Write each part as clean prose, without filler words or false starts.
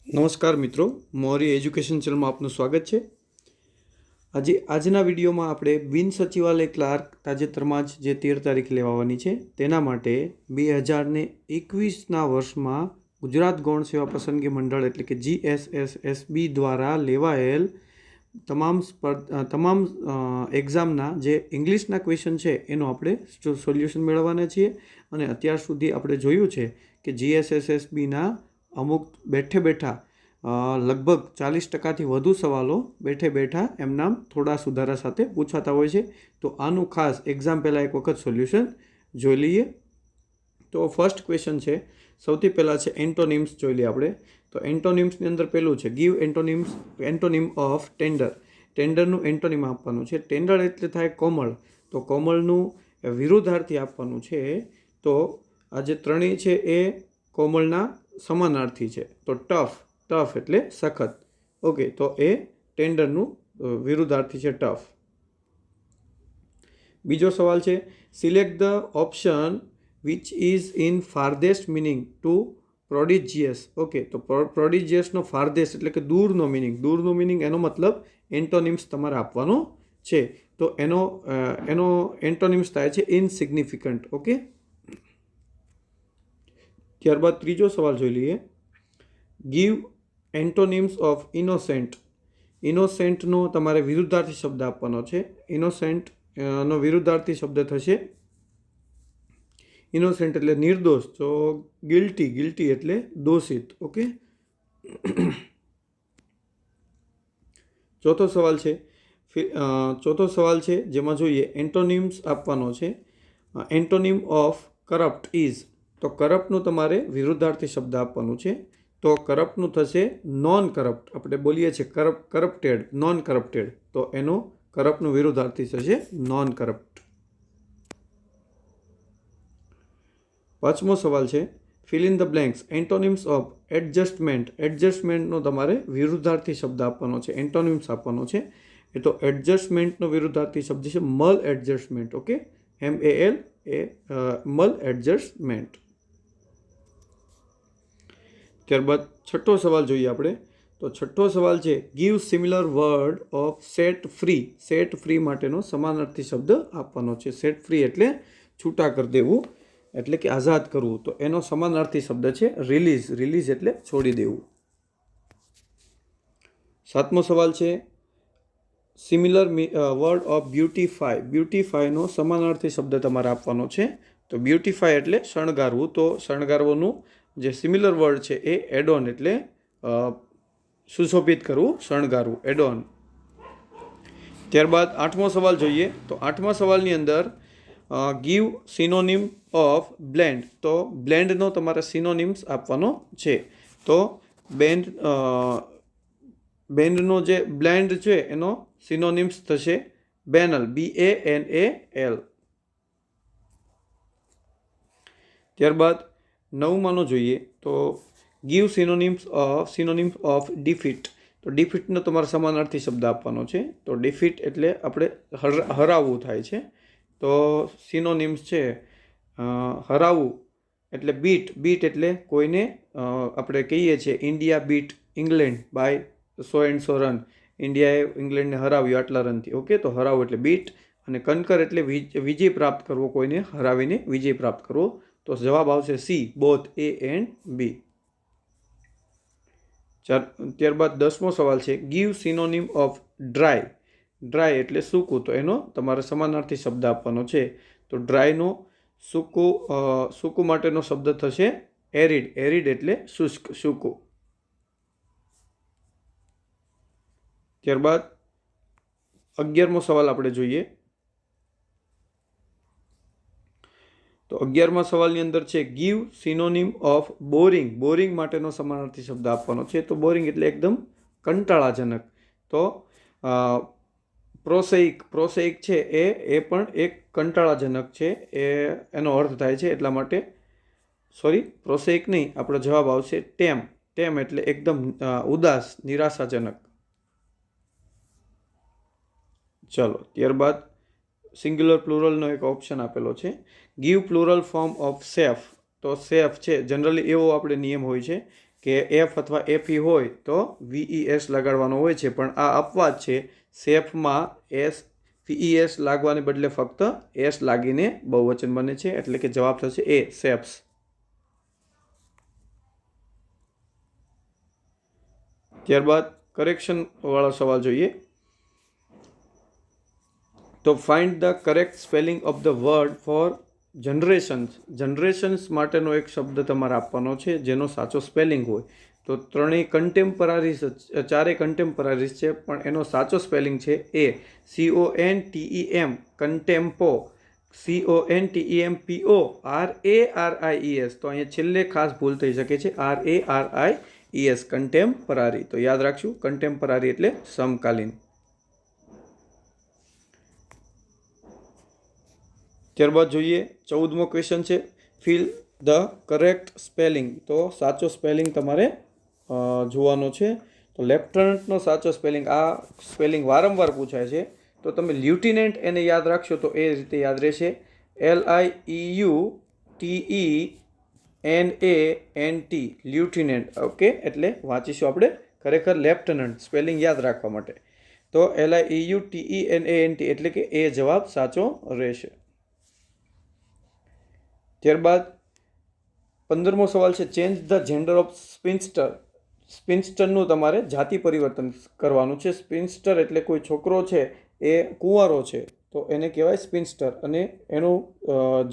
નમસ્કાર મિત્રો, મોરી એજ્યુકેશન ચેનલમાં આપનું સ્વાગત છે. આજના વિડીયોમાં આપણે બિન સચિવાલય ક્લાર્ક તાજેતરમાં જ જે 13 તારીખ લેવાની છે તેના માટે 2021ના વર્ષમાં ગુજરાત ગૌણ સેવા પસંદગી મંડળ એટલે કે GSSSB દ્વારા લેવાયેલ તમામ એક્ઝામના જે ઇંગ્લિશના ક્વેશ્ચન છે એનો આપણે સોલ્યુશન મેળવવાના છીએ. અને અત્યાર સુધી આપણે જોયું છે કે GSSSBના અમુક બેઠા લગભગ 40%થી વધુ સવાલો બેઠા એમના થોડા સુધારા સાથે પૂછાતા હોય છે. તો આનું ખાસ એક્ઝામ પહેલાં એક વખત સોલ્યુશન જોઈ લઈએ. તો ફર્સ્ટ ક્વેશ્ચન છે, સૌથી પહેલાં છે એન્ટોનિમ્સ જોઈ લઈએ આપણે. તો એન્ટોનિમ્સની અંદર પહેલું છે ગીવ એન્ટોનિમ ઓફ ટેન્ડર. ટેન્ડરનું એન્ટોનિમ આપવાનું છે. ટેન્ડર એટલે થાય કોમળ, તો કોમળનું વિરુદ્ધાર્થી આપવાનું છે. તો આ જે ત્રણેય છે એ કોમળના સમાનાર્થી છે. તો ટફ એટલે સખત. ઓકે, તો એ ટેન્ડરનું વિરુદ્ધાર્થી છે ટફ. બીજો સવાલ છે, select the option which is in farthest meaning to prodigious. Okay, તો પ્રોડિજિયસનો ફાર્ધેસ્ટ એટલે કે દૂરનો મિનિંગ એનો મતલબ એન્ટોનિમ્સ તમારે આપવાનો છે. તો એનો એન્ટોનિમ્સ થાય છે ઇનસિગ્નિફિકન્ટ. ઓકે, ત્યારબાદ ત્રીજો સવાલ જોઈ લઈએ. Give antonyms of innocent. ઇનોસેન્ટનો તમારે વિરુદ્ધાર્થી શબ્દ આપવાનો છે. ઇનોસેન્ટનો વિરુદ્ધાર્થી શબ્દ થશે ઇનોસેન્ટ એટલે નિર્દોષ. તો ગિલ્ટી એટલે દોષિત. ઓકે, ચોથો સવાલ છે જેમાં જોઈએ એન્ટોનિમ્સ આપવાનો છે. Antonym of corrupt is. તો કરપ્ટનું તમારે વિરુદ્ધાર્થી શબ્દ આપવાનું છે. તો કરપ્ટનું થશે નોન કરપ્ટ. આપણે બોલીએ છીએ કરપ્ટેડ, નોન કરપ્ટેડ. તો એનો કરપ્ટનું વિરુદ્ધાર્થી થશે નોન કરપ્ટ. પાંચમો સવાલ છે, fill in the blanks. Antonyms of adjustment. એડજસ્ટમેન્ટનો તમારે વિરુદ્ધાર્થી શબ્દ આપવાનો છે, એન્ટોનિમ્સ આપવાનો છે. એ તો એડજસ્ટમેન્ટનો વિરુદ્ધાર્થી શબ્દ છે maladjustment. Okay, MAL maladjustment. ત્યારબાદ છઠ્ઠો સવાલ જોઈએ આપણે. તો છઠ્ઠો સવાલ છે, give similar word of set free. Set free માટેનો સમાનાર્થી શબ્દ આપવાનો છે. સેટ ફ્રી એટલે છૂટા કરી દેવું, એટલે કે આઝાદ કરવું. તો એનો સમાનાર્થી શબ્દ છે રિલીઝ એટલે છોડી દેવું. સાતમો સવાલ છે, સિમિલર વર્ડ ઓફ બ્યુટીફાય. બ્યુટીફાયનો સમાનાર્થી શબ્દ તમારે આપવાનો છે. તો બ્યુટીફાય એટલે શણગારવું. તો શણગારવાનું જે સિમિલર વર્ડ છે એ એડોન એટલે સુશોભિત કરવું, શણગારવું, એડોન. ત્યારબાદ આઠમો સવાલ જોઈએ. તો આઠમા સવાલની અંદર ગીવ સિનોનિમ ઓફ બ્લેન્ડ. તો બ્લેન્ડનો તમારે સિનોનિમ્સ આપવાનો છે. તો બેન્ડનો જે બ્લેન્ડ છે એનો સિનોનિમ્સ થશે બેનલ, BANAL. ત્યારબાદ નવમાનો જોઈએ. તો ગીવ સિનોનિમ્સ ઓફ ડિફીટ. તો ડિફીટનો તમારે સમાનાર્થી શબ્દ આપવાનો છે. તો ડિફીટ એટલે આપણે હરાવવું થાય છે. તો સિનોનિમ્સ છે હરાવવું એટલે બીટ એટલે કોઈને આપણે કહીએ છીએ India beat England by 100 run. ઇન્ડિયાએ ઇંગ્લેન્ડને હરાવ્યું આટલા રનથી. ઓકે, તો હરાવવું એટલે બીટ. અને કનકર એટલે વિજય પ્રાપ્ત કરવો, કોઈને હરાવીને વિજય પ્રાપ્ત કરવો. તો જવાબ આવશે C, both A and B. ત્યારબાદ 10મો સવાલ છે, give synonym of dry. Dry એટલે સૂકું. તો એનો તમારે સમાનાર્થી શબ્દ આપવાનો છે. તો ડ્રાયનો સૂકું માટેનો શબ્દ થશે એરિડ. એરિડ એટલે શુષ્ક, સૂકું. ત્યારબાદ 11મો સવાલ આપણે જોઈએ. તો 11મા સવાલની અંદર છે, give synonym of boring. Boring માટેનો સમાનાર્થી શબ્દ આપવાનો છે. તો બોરિંગ એટલે એકદમ કંટાળાજનક. તો પ્રોસેઇક છે એ પણ એક કંટાળાજનક છે, એનો અર્થ થાય છે. એટલા માટે પ્રોસેઇક નહીં, આપણો જવાબ આવશે ટેમ. ટેમ એટલે એકદમ ઉદાસ, નિરાશાજનક. ચલો, ત્યારબાદ સિંગ્યુલર પ્લુરલનો એક ઓપ્શન આપેલો છે, give plural form of safe. તો સેફ છે, જનરલી એવો આપણે નિયમ હોય છે કે એફ અથવા એફઈ હોય તો VES લગાડવાનો હોય છે, પણ આ અપવાદ છે. સેફમાં VES લાગવાને બદલે ફક્ત એસ લાગીને બહુવચન બને છે, એટલે કે જવાબ થશે એ, સેફ્સ. ત્યારબાદ કરેક્શન વાળો સવાલ જોઈએ. તો find the correct spelling of the word for generations. Generations માટેનો એક શબ્દ તમારે આપવાનો છે જેનો સાચો સ્પેલિંગ હોય. તો ચારેય કન્ટેમ્પરરીઝ છે, પણ એનો સાચો સ્પેલિંગ છે એ, CONTEM, કન્ટેમ્પો, CONTEMPO, RARIES. તો અહીંયા છેલ્લે ખાસ ભૂલ થઈ શકે છે, RARIES, કન્ટેમ્પરરી. તો યાદ રાખશું, કન્ટેમ્પરરી એટલે સમકાલીન. ત્યારબાદ જોઈએ 14મો ક્વેશ્ચન છે, ફિલ ધ કરેક્ટ સ્પેલિંગ. તો સાચો સ્પેલિંગ તમારે જોવાનો છે. તો લેફ્ટનન્ટનો સાચો સ્પેલિંગ, આ સ્પેલિંગ વારંવાર પૂછાય છે, તો તમે લ્યુટિનેન્ટ એને યાદ રાખશો તો એ રીતે યાદ રહેશે, LIEUTENANT, લ્યુટિનેન્ટ. ઓકે, એટલે વાંચીશું આપણે ખરેખર લેફ્ટનન્ટ, સ્પેલિંગ યાદ રાખવા માટે. તો LIEUTENANT એટલે કે એ જવાબ સાચો રહેશે. ત્યારબાદ 15મો સવાલ છે, ચેન્જ ધ જેન્ડર ઓફ સ્પિન્સ્ટર. સ્પિન્સ્ટરનું તમારે જાતિ પરિવર્તન કરવાનું છે. સ્પિન્સ્ટર એટલે કોઈ છોકરો છે એ કુંવારો છે તો એને કહેવાય સ્પિન્સ્ટર, અને એનું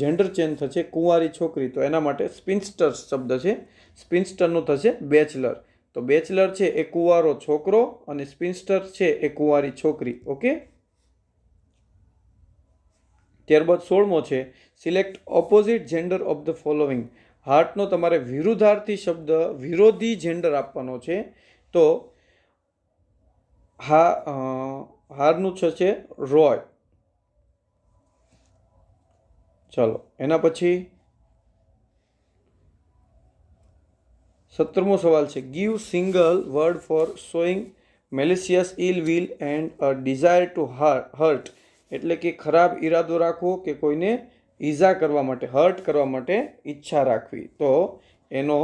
જેન્ડર ચેન્જ થશે કુંવારી છોકરી, તો એના માટે સ્પિન્સ્ટર શબ્દ છે. સ્પિન્સ્ટરનું થશે બેચલર. તો બેચલર છે એ કુંવારો છોકરો અને સ્પિન્સ્ટર છે એ કુંવારી છોકરી. ઓકે. ત્યારબાદ 16મો છે, select opposite gender of the following. હાર્ટનો તમારે વિરુદ્ધાર્થી શબ્દ, વિરોધી જેન્ડર આપવાનો છે. તો હારનું છે રોય. ચાલો એના પછી 17મો સવાલ છે, give single word for showing malicious ill will and a desire to hurt. એટલે કે ખરાબ ઈરાદો રાખવો કે કોઈને ઈજા કરવા માટે, હર્ટ કરવા માટે ઈચ્છા રાખવી. તો એનો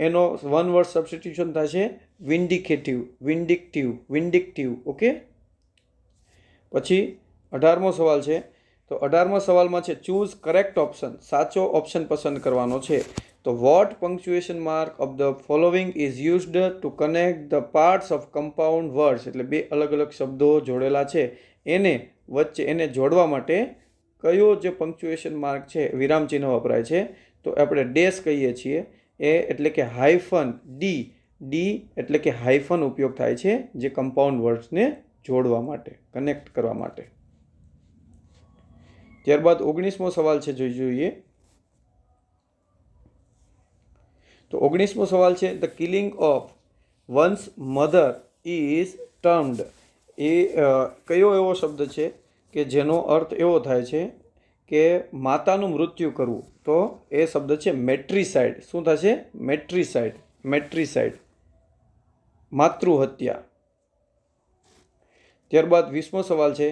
એનો વન વર્ડ સબસ્ટિટ્યુશન થશે વિન્ડિકેટિવ, વિન્ડિક્ટિવ. ઓકે. પછી 18મો સવાલ છે. તો 18મા સવાલમાં છે, ચૂઝ કરેક્ટ ઓપ્શન. સાચો ઓપ્શન પસંદ કરવાનો છે. તો what punctuation mark of the following is used to connect the parts of compound words. એટલે બે અલગ અલગ શબ્દો જોડેલા છે, એને જોડવા માટે કયો જે પંક્ચ્યુએશન માર્ક છે, વિરામ ચિહ્ન વપરાય છે, તો આપણે ડેશ કહીએ છીએ. એ એટલે કે હાઇફન, ડી એટલે કે હાઇફન ઉપયોગ થાય છે જે કમ્પાઉન્ડ વર્ડ્સને જોડવા માટે, કનેક્ટ કરવા માટે. ત્યારબાદ 19મો સવાલ છે, જોઈએ. તો 19મો સવાલ છે, the killing of one's mother is termed. એ કયો એવો શબ્દ છે કે જેનો અર્થ એવો થાય છે કે માતાનું મૃત્યુ કરવું. તો એ શબ્દ છે મેટ્રીસાઇડ. શું થશે? મેટ્રીસાઇડ, માતૃહત્યા. ત્યારબાદ 20મો સવાલ છે,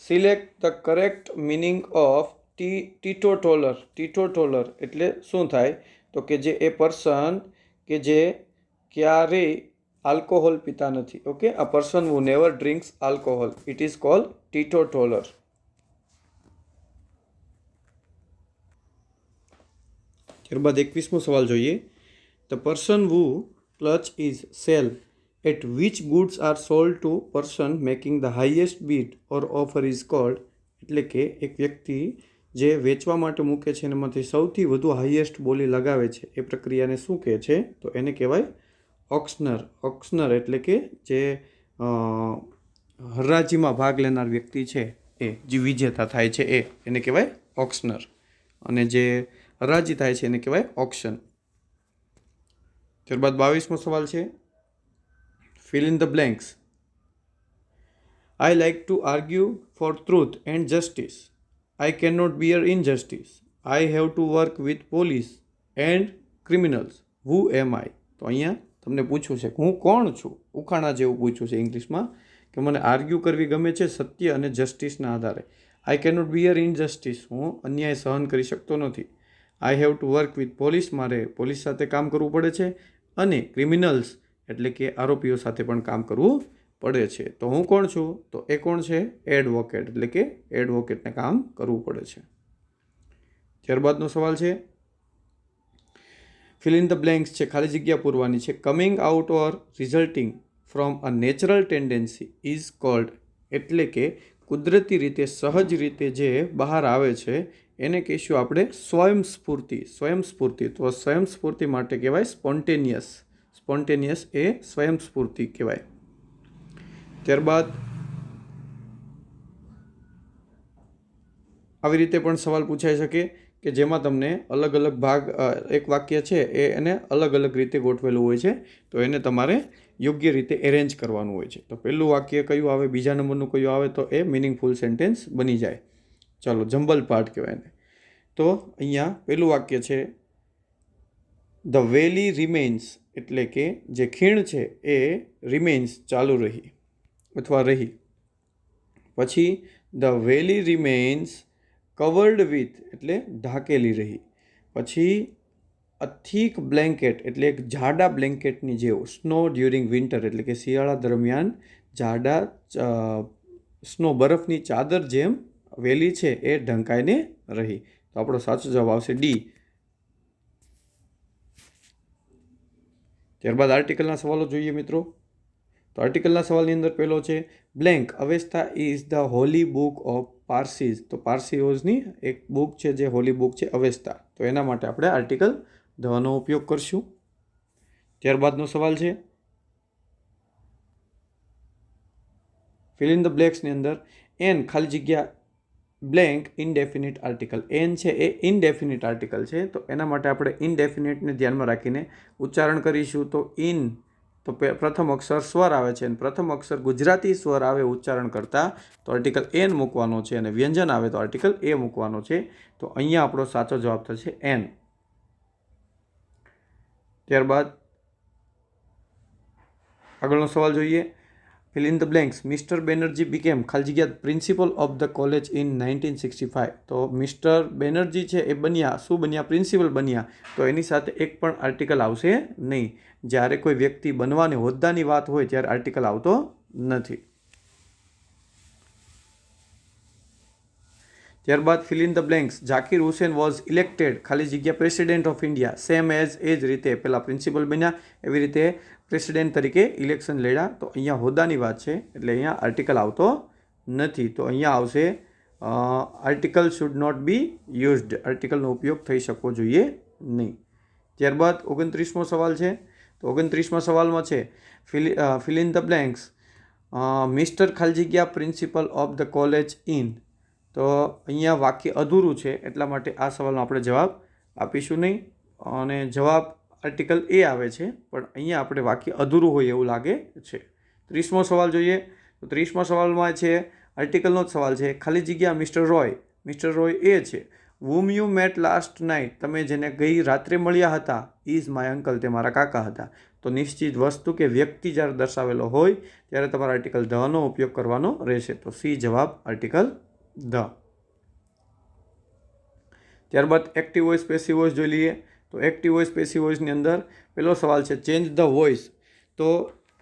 select the correct meaning of teetotaler એટલે શું થાય? તો કે જે એ પર્સન કે જે ક્યારેય આલ્કોહોલ પીતા નથી. Okay, a person who never drinks alcohol, it is called teetotaler. ત્યારબાદ 21મો સવાલ જોઈએ. The person who clutch is sale at which goods are sold to person making the highest bid or offer is called. એટલે કે એક વ્યક્તિ જે વેચવા માટે મૂકે છે એનામાંથી સૌથી વધુ હાઈએસ્ટ બોલી લગાવે છે એ પ્રક્રિયાને શું કહે છે? તો એને કહેવાય ઓક્શનર. એટલે કે જે હરાજીમાં ભાગ લેનાર વ્યક્તિ છે એ જે વિજેતા થાય છે એને કહેવાય ઓક્શનર, અને જે હરાજી થાય છે એને કહેવાય ઓક્શન. ત્યારબાદ 22મો સવાલ છે, fill in the blanks. I like to argue for truth and justice. I cannot bear injustice. I have to work with police and criminals. Who am I? તો અહીંયા તમને પૂછ્યું છે હું કોણ છું, ઉખાણા જેવું પૂછ્યું છે ઇંગ્લિશમાં, કે મને આર્ગ્યુ કરવી ગમે છે સત્ય અને જસ્ટિસના આધારે. આઈ કેનોટ બિયર ઇનજસ્ટિસ, હું અન્યાય સહન કરી શકતો નથી. I have to work with police, મારે પોલીસ સાથે કામ કરવું પડે છે. અને ક્રિમિનલ્સ એટલે કે આરોપીઓ સાથે પણ કામ કરવું પડે છે. તો હું કોણ છું? તો એ કોણ છે? એડવોકેટ, એટલે કે એડવોકેટને કામ કરવું પડે છે. ત્યારબાદનો સવાલ છે ફિલ ઇન ધ બ્લેન્ક્સ છે, ખાલી જગ્યા પૂરવાની છે. Coming out or resulting from a natural tendency is called, એટલે કે કુદરતી રીતે સહજ રીતે જે બહાર આવે છે એને કહીશું આપણે સ્વયંસ્ફૂર્તિ. સ્વયંસ્ફૂર્તિ, તો સ્વયંસ્ફૂર્તિ માટે કહેવાય સ્પોન્ટેનિયસ. સ્પોન્ટેનિયસ એ સ્વયંસ્ફૂર્તિ કહેવાય. ત્યારબાદ આવી રીતે પણ સવાલ પૂછાઈ શકે કે જેમાં તમને અલગ અલગ ભાગ, એક વાક્ય છે એને અલગ અલગ રીતે ગોઠવેલું હોય છે, તો એને તમારે યોગ્ય રીતે એરેન્જ કરવાનું હોય છે. તો પહેલું વાક્ય કયું આવે, બીજા નંબરનું કયું આવે, તો એ મિનિંગફુલ સેન્ટેન્સ બની જાય. ચાલો, જમ્બલ પાર્ટ કહેવાય ને. તો અહીંયા પહેલું વાક્ય છે ધ વેલી રિમેન્સ, એટલે કે જે ખીણ છે એ રિમેન્સ ચાલુ રહી અથવા રહી. પછી the valley remains covered with, એટલે ઢાંકેલી રહી. પછી અ થીક બ્લેન્કેટ, એટલે એક જાડા બ્લેન્કેટની જેવું. સ્નો ડ્યુરિંગ વિન્ટર, એટલે કે શિયાળા દરમિયાન જાડા સ્નો, બરફની ચાદર જેમ વેલી છે એ ઢંકાઈને રહી. તો આપણો સાચો જવાબ આવશે ડી. ત્યારબાદ આર્ટિકલના સવાલો જોઈએ મિત્રો. તો આર્ટિકલના સવાલની અંદર પહેલો છે blank, Avesta is the holy book of Parsis. તો પારસીઓઝની એક બુક છે જે હોલી બુક છે અવેસ્તા. તો એના માટે આપણે આર્ટિકલ ધનો ઉપયોગ કરશું. ત્યારબાદનો સવાલ છે ફિલ ઇન ધ બ્લેક્સની અંદર એન ખાલી જગ્યા બ્લેન્ક ઇનડેફિનિટ આર્ટિકલ. એન છે એ ઇનડેફિનિટ આર્ટિકલ છે, તો એના માટે આપણે ઇનડેફિનિટને ધ્યાનમાં રાખીને ઉચ્ચારણ કરીશું. તો ઇન, તો પ્રથમ અક્ષર સ્વર આવે છે અને પ્રથમ અક્ષર ગુજરાતી સ્વર આવે ઉચ્ચારણ કરતાં તો આર્ટિકલ એન મૂકવાનો છે, અને વ્યંજન આવે તો આર્ટિકલ એ મૂકવાનો છે. તો અહીંયા આપણો સાચો જવાબ થશે એન. ત્યારબાદ આગળનો સવાલ જોઈએ. Fill in the blanks. Mister Banerjee became ખાલી જગ્યા principal of the college in 1965. તો મિસ્ટર બેનર્જી છે એ બન્યા, શું બન્યા? પ્રિન્સિપલ બન્યા. તો એની સાથે એક પણ આર્ટિકલ આવશે નહીં. જ્યારે કોઈ વ્યક્તિ બનવાની હોદ્દાની વાત હોય ત્યારે આર્ટિકલ આવતો નથી. ત્યારબાદ fill in the blanks. Zakir Hussain was elected ખાલી જગ્યા president of India same as, એ જ રીતે પહેલાં પ્રિન્સિપલ બન્યા એવી રીતે પ્રેસિડેન્ટ તરીકે ઇલેક્શન લડ્યા. તો અહીંયા હોદ્દાની વાત છે એટલે અહીંયા આર્ટિકલ આવતો નથી. તો અહીંયા આવશે article should not be used. આર્ટિકલનો ઉપયોગ થઈ શકવો જોઈએ નહીં. ત્યારબાદ 29મો સવાલ છે. તો 29મા સવાલમાં છે fill in the blanks. Mister ખાલી જગ્યા principal of the college in. તો અહીંયા વાક્ય અધૂરું છે એટલા માટે આ સવાલનો આપણે જવાબ આપીશું નહીં, અને જવાબ આર્ટિકલ એ આવે છે, પણ અહીંયા આપણે વાક્ય અધૂરું હોય એવું લાગે છે. 30મો સવાલ જોઈએ. તો 30મા સવાલમાં છે આર્ટિકલનો જ સવાલ છે. ખાલી જગ્યા મિસ્ટર રોય. મિસ્ટર રોય એ છે whom you met last night. તમે જેને ગઈ રાત્રે મળ્યા હતા ઇઝ માય અંકલ, તે મારા કાકા હતા. તો નિશ્ચિત વસ્તુ કે વ્યક્તિ જ્યારે દર્શાવેલો હોય ત્યારે તમારે આર્ટિકલ ધનો ઉપયોગ કરવાનો રહેશે. તો સી જવાબ આર્ટિકલ ધ. ત્યારબાદ એક્ટિવ વોઇસ પેસિવ વોઇસ જોઈ લઈએ. તો એક્ટિવ વોઇસ પેસિવ વોઇસની અંદર પહેલો સવાલ છે ચેન્જ ધ વોઇસ. તો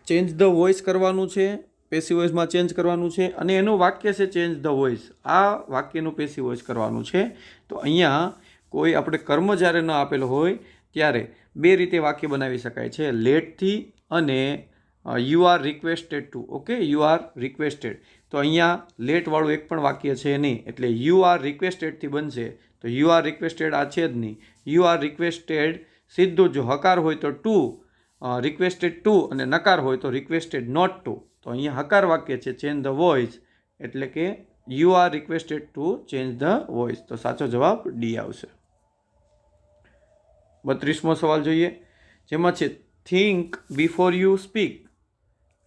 ચેન્જ ધ વોઇસ કરવાનું છે, પેસિવ વોઇસમાં ચેન્જ કરવાનું છે, અને એનું વાક્ય છે ચેન્જ ધ વોઇસ. આ વાક્યનું પેસિવ વોઇસ કરવાનું છે. તો અહીંયા કોઈ આપણે કર્મ જ્યારે ન આપેલો હોય ત્યારે બે રીતે વાક્ય બનાવી શકાય છે, લેટથી અને you are requested two. Okay, you are requested. તો અહીંયા લેટવાળું એક પણ વાક્ય છે નહીં, એટલે યુ આર રિક્વેસ્ટેડથી બનશે. તો યુ આર રિક્વેસ્ટેડ આ છે જ નહીં. યુ આર રિક્વેસ્ટેડ સીધું, જો હકાર હોય તો ટુ, રિક્વેસ્ટેડ ટુ, અને નકાર હોય તો રિક્વેસ્ટેડ નોટ ટુ. તો અહીંયા હકાર વાક્ય છે ચેન્જ ધ વોઇસ, એટલે કે you are requested to change the voice. તો સાચો જવાબ ડી આવશે. 32મો સવાલ જોઈએ, જેમાં છે think before you speak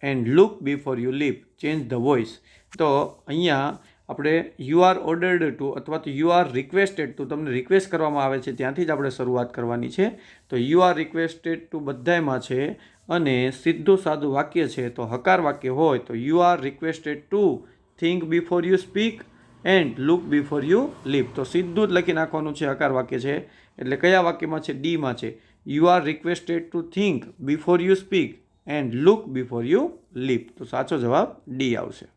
and look before you leap, change the voice. તો અહીંયા આપણે યુ આર ઓર્ડર્ડ ટુ અથવા તો યુ આર રિક્વેસ્ટેડ ટુ, તમને રિક્વેસ્ટ કરવામાં આવે છે ત્યાંથી જ આપણે શરૂઆત કરવાની છે. તો યુ આર રિક્વેસ્ટેડ ટુ બધાયમાં છે, અને સીધું સાદું વાક્ય છે તો હકાર વાક્ય હોય તો you are requested to think before you speak and look before you leap. તો સીધું જ લખી નાખવાનું છે હકાર વાક્ય છે એટલે કયા વાક્યમાં છે? ડીમાં છે. You are requested to think before you speak and look before you leap. તો સાચો જવાબ ડી આવશે.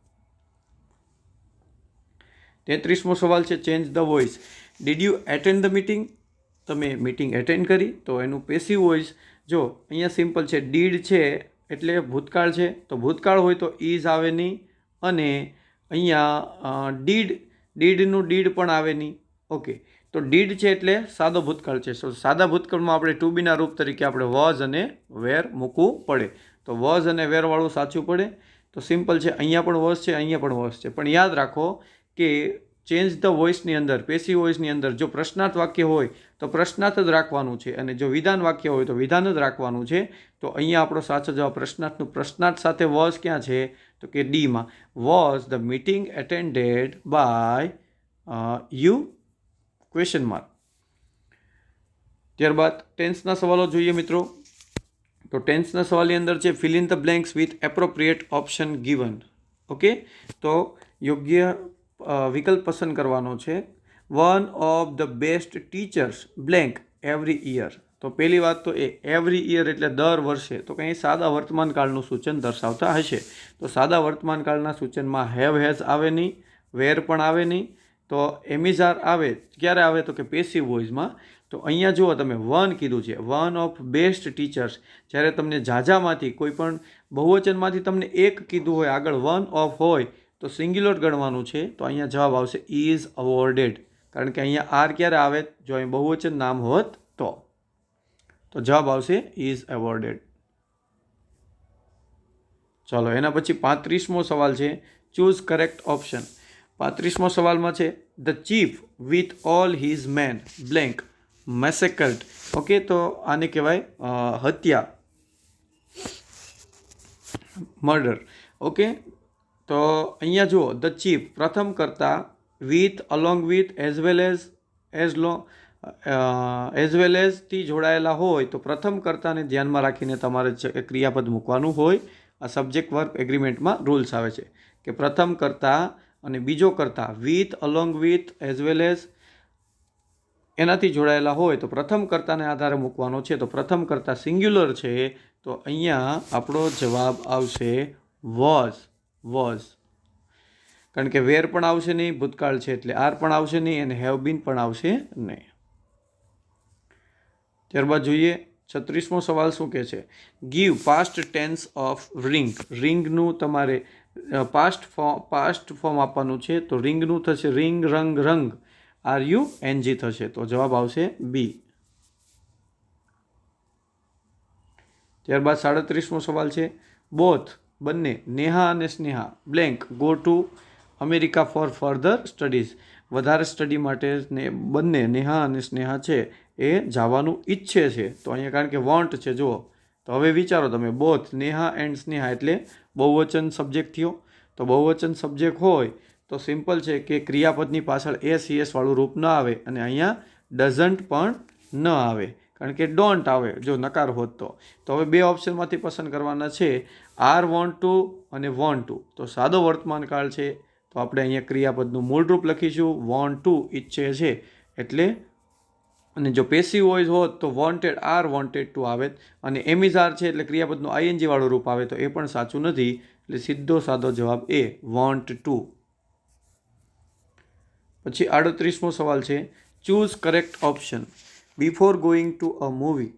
33મો સવાલ છે change the voice. Did you attend the meeting? તમે મીટિંગ એટેન્ડ કરી, તો એનું પેસિવ વોઇસ જો અહીંયા સિમ્પલ છે, ડીડ છે એટલે ભૂતકાળ છે, તો ભૂતકાળ હોય તો ઇઝ આવે નહીં, અને અહીંયા ડીડનું ડીડ પણ આવે નહીં. ઓકે, તો ડીડ છે એટલે સાદો ભૂતકાળ છે. સો સાદા ભૂતકાળમાં આપણે ટુ બીના રૂપ તરીકે આપણે વોઝ અને વેર મૂકવું પડે. તો વોઝ અને વેરવાળું સાચું પડે. તો સિમ્પલ છે, અહીંયા પણ વોઝ છે, અહીંયા પણ વોઝ છે. પણ યાદ રાખો કે ચેન્જ ધ વોઇસની અંદર, પેસિવ વોઇસની અંદર જો પ્રશ્નાર્થ વાક્ય હોય તો પ્રશ્નાર્થ જ રાખવાનું છે, અને જો વિધાન વાક્ય હોય તો વિધાન જ રાખવાનું છે. તો અહીંયા આપણો સાચો જવાબ પ્રશ્નાર્થનું પ્રશ્નાર્થ સાથે વોઝ ક્યાં છે? તો કે ડીમાં. Was the meeting attended by you? Question mark. ત્યારબાદ ટેન્સના સવાલો જોઈએ મિત્રો. તો ટેન્સના સવાલની અંદર છે fill in the blanks with appropriate option given. Okay, તો યોગ્ય વિકલ્પ પસંદ કરવાનો છે. One of the best teachers blank every year. તો પહેલી વાત તો એવરી યર એટલે દર વર્ષે, તો કંઈ સાદા વર્તમાનકાળનું સૂચન દર્શાવતા હશે. તો સાદા વર્તમાનકાળના સૂચનમાં હેવ હેઝ આવે નહીં, વેર પણ આવે નહીં. તો એમિઝાર આવે ક્યારે આવે? તો કે પેસિવ વોઇસમાં. તો અહીંયા જુઓ તમે વન કીધું છે, વન ઓફ બેસ્ટ ટીચર્સ. જ્યારે તમને ઝાઝામાંથી કોઈ પણ બહુવચનમાંથી તમને એક કીધું હોય, આગળ વન ઓફ હોય તો સિંગ્યુલર ગણવાનું છે. તો અહીંયા જવાબ આવશે ઇઝ અવોર્ડેડ, કારણ કે અહીંયા આર ક્યારે આવે? જો અહીં બહુવચન નામ હોત તો. તો જવાબ આવશે ઇઝ એવોર્ડેડ. ચાલો એના પછી 35મો સવાલ છે ચૂઝ કરેક્ટ ઓપ્શન. 35મો સવાલમાં છે the chief with all his men blank massacred. Okay, તો આને કહેવાય હત્યા, મર્ડર. ઓકે, તો અહીંયા જુઓ ધ ચીફ પ્રથમ કરતા, with along with as well as થી જોડાયેલા હોય તો પ્રથમ કર્તાને ધ્યાનમાં રાખીને તમારે ક્રિયાપદ મૂકવાનું હોય. આ સબ્જેક્ટ વર્બ એગ્રીમેન્ટમાં રૂલ્સ આવે છે કે પ્રથમ કર્તા અને બીજો કર્તા with along with as well as એનાથી જોડાયેલા હોય તો પ્રથમ કર્તાને આધારે મૂકવાનો છે. તો પ્રથમ કર્તા સિંગ્યુલર છે, તો અહીંયા આપણો જવાબ આવશે વોઝ. કારણ કે વેર પણ આવશે નહીં, ભૂતકાળ છે એટલે આર પણ આવશે નહીં, અને હેવ બીન પણ આવશે નહીં. ત્યારબાદ જોઈએ 36મો સવાલ શું કહે છે? Give past tense of ring. રિંગનું તમારે પાસ્ટ ફોર્મ આપવાનું છે. તો રિંગનું થશે રિંગ, રંગ, રંગ. RUNG થશે. તો જવાબ આવશે બી. ત્યારબાદ 37મો સવાલ છે બોથ બંને નેહા અને Sneha blank go to America four further studies. વધારે સ્ટડી માટે બંને નેહા અને સ્નેહા છે એ જવાનું ઈચ્છે છે. તો અહીંયા કારણ કે વોન્ટ છે જુઓ. તો હવે વિચારો તમે, બોથ નેહા એન્ડ સ્નેહા એટલે બહુવચન સબ્જેક્ટ થયો. તો બહુવચન સબ્જેક્ટ હોય તો સિમ્પલ છે કે ક્રિયાપદની પાછળ SES વાળું રૂપ ન આવે, અને અહીંયા ડઝન્ટ પણ ન આવે, કારણ કે ડોન્ટ આવે જો નકાર હોત તો. તો હવે બે ઓપ્શનમાંથી પસંદ કરવાના છે, આર વોન્ટ ટુ અને વોન્ટ ટુ. તો સાદો વર્તમાનકાળ છે તો આપણે અહીંયા ક્રિયાપદનું મૂળ રૂપ લખીશું વોન્ટ ટુ, ઈચ્છે છે એટલે. અને જો પેસિવ વોઇસ હોત તો વોન્ટેડ, આર વોન્ટેડ ટુ આવે, અને એમિઝાર છે એટલે ક્રિયાપદનું ING વાળું રૂપ આવે, તો એ પણ સાચું નથી. એટલે સીધો સાદો જવાબ એ વોન્ટ ટુ. પછી 38મો સવાલ છે choose correct option. Before going to a movie.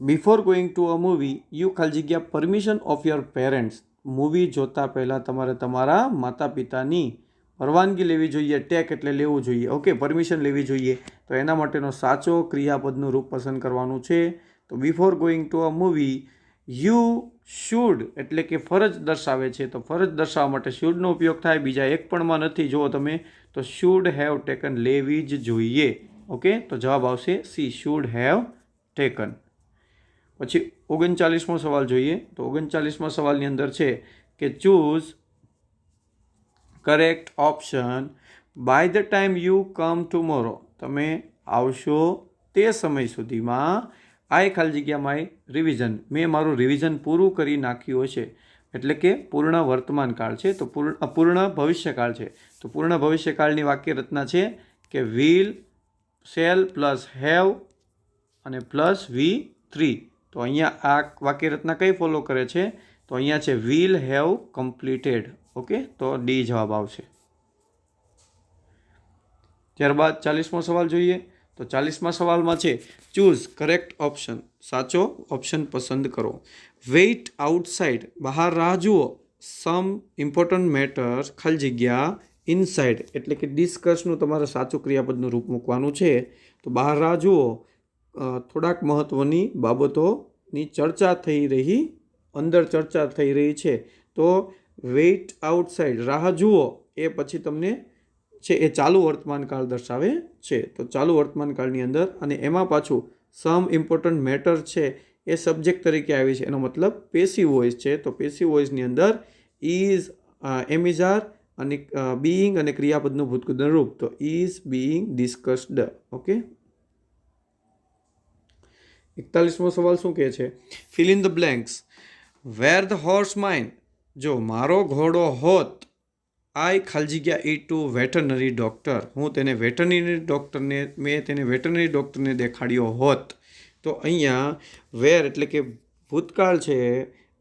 Before going to a movie you ખાલી જગ્યા permission of your parents. Movie જોતા પહેલાં તમારે તમારા માતા પિતાની પરવાનગી લેવી જોઈએ. ટેક એટલે લેવું જોઈએ. ઓકે, પરમિશન લેવી જોઈએ. તો એના માટેનો સાચો ક્રિયાપદનું રૂપ પસંદ કરવાનું છે. તો before going to a movie you should એટલે કે ફરજ દર્શાવે છે, તો ફરજ દર્શાવવા માટે શુડનો ઉપયોગ થાય. બીજા એક પણમાં નથી જુઓ તમે, તો શુડ હેવ ટેકન લેવી જ જોઈએ. ઓકે, તો જવાબ આવશે સી, શુડ હેવ ટેકન. પછી 39મો સવાલ જોઈએ. તો 39મા સવાલની અંદર છે કે choose correct option. By the time you come tomorrow. તમે આવશો તે સમય સુધીમાં આઈ ખાલી જગ્યામાં રિવિઝન, મેં મારું રિવિઝન પૂરું કરી નાખ્યું હશે. એટલે કે પૂર્ણ વર્તમાનકાળ છે, તો પૂર્ણ ભવિષ્યકાળ છે. તો પૂર્ણ ભવિષ્યકાળની વાક્ય રચના છે કે વિલ શેલ પ્લસ હેવ અને પ્લસ V3. તો અહીંયા આ વાક્ય રચના કઈ ફોલો કરે છે? તો અહીંયા છે વિલ હેવ કમ્પ્લીટેડ. ઓકે, તો ડી જવાબ આવશે. ત્યારબાદ 40મો સવાલ જોઈએ. તો 40મા સવાલમાં છે ચૂઝ કરેક્ટ ઓપ્શન. સાચો ઓપ્શન પસંદ કરો. વેઇટ આઉટસાઇડ, બહાર રાહ જુઓ. સમ ઇમ્પોર્ટન્ટ મેટર, ખાલી જગ્યા ઇનસાઇડ, એટલે કે ડિસ્કસનું તમારે સાચું ક્રિયાપદનું રૂપ મૂકવાનું છે. તો બહાર રાહ જુઓ, થોડાક મહત્ત્વની બાબતોની ચર્ચા થઈ રહી, અંદર ચર્ચા થઈ રહી છે. તો વેઇટ આઉટસાઇડ, રાહ જુઓ, એ પછી તમને છે એ ચાલુ વર્તમાનકાળ દર્શાવે છે. તો ચાલુ વર્તમાનકાળની અંદર, અને એમાં પાછું સમ ઇમ્પોર્ટન્ટ મેટર છે એ સબ્જેક્ટ તરીકે આવી છે, એનો મતલબ પેસિવ વોઇસ છે. તો પેસિવ વોઇસની અંદર ઇઝ, એમ ઇઝ આર અને બીઈંગ અને ક્રિયાપદનું ભૂતકૃતનું રૂપ. તો ઇઝ બીઈંગ ડિસ્કસ્ડ. ઓકે. 41મો સવાલ શું કહે છે? Fill in the blanks. Were the horse mine, જો મારો ઘોડો હોત, આઈ ખાલી જગ્યા ઈ ટુ વેટરનરી ડૉક્ટર, હું તેને વેટરનરી ડૉક્ટરને, મેં તેને વેટરનરી ડૉક્ટરને દેખાડ્યો હોત. તો અહીંયા વેર એટલે કે ભૂતકાળ છે,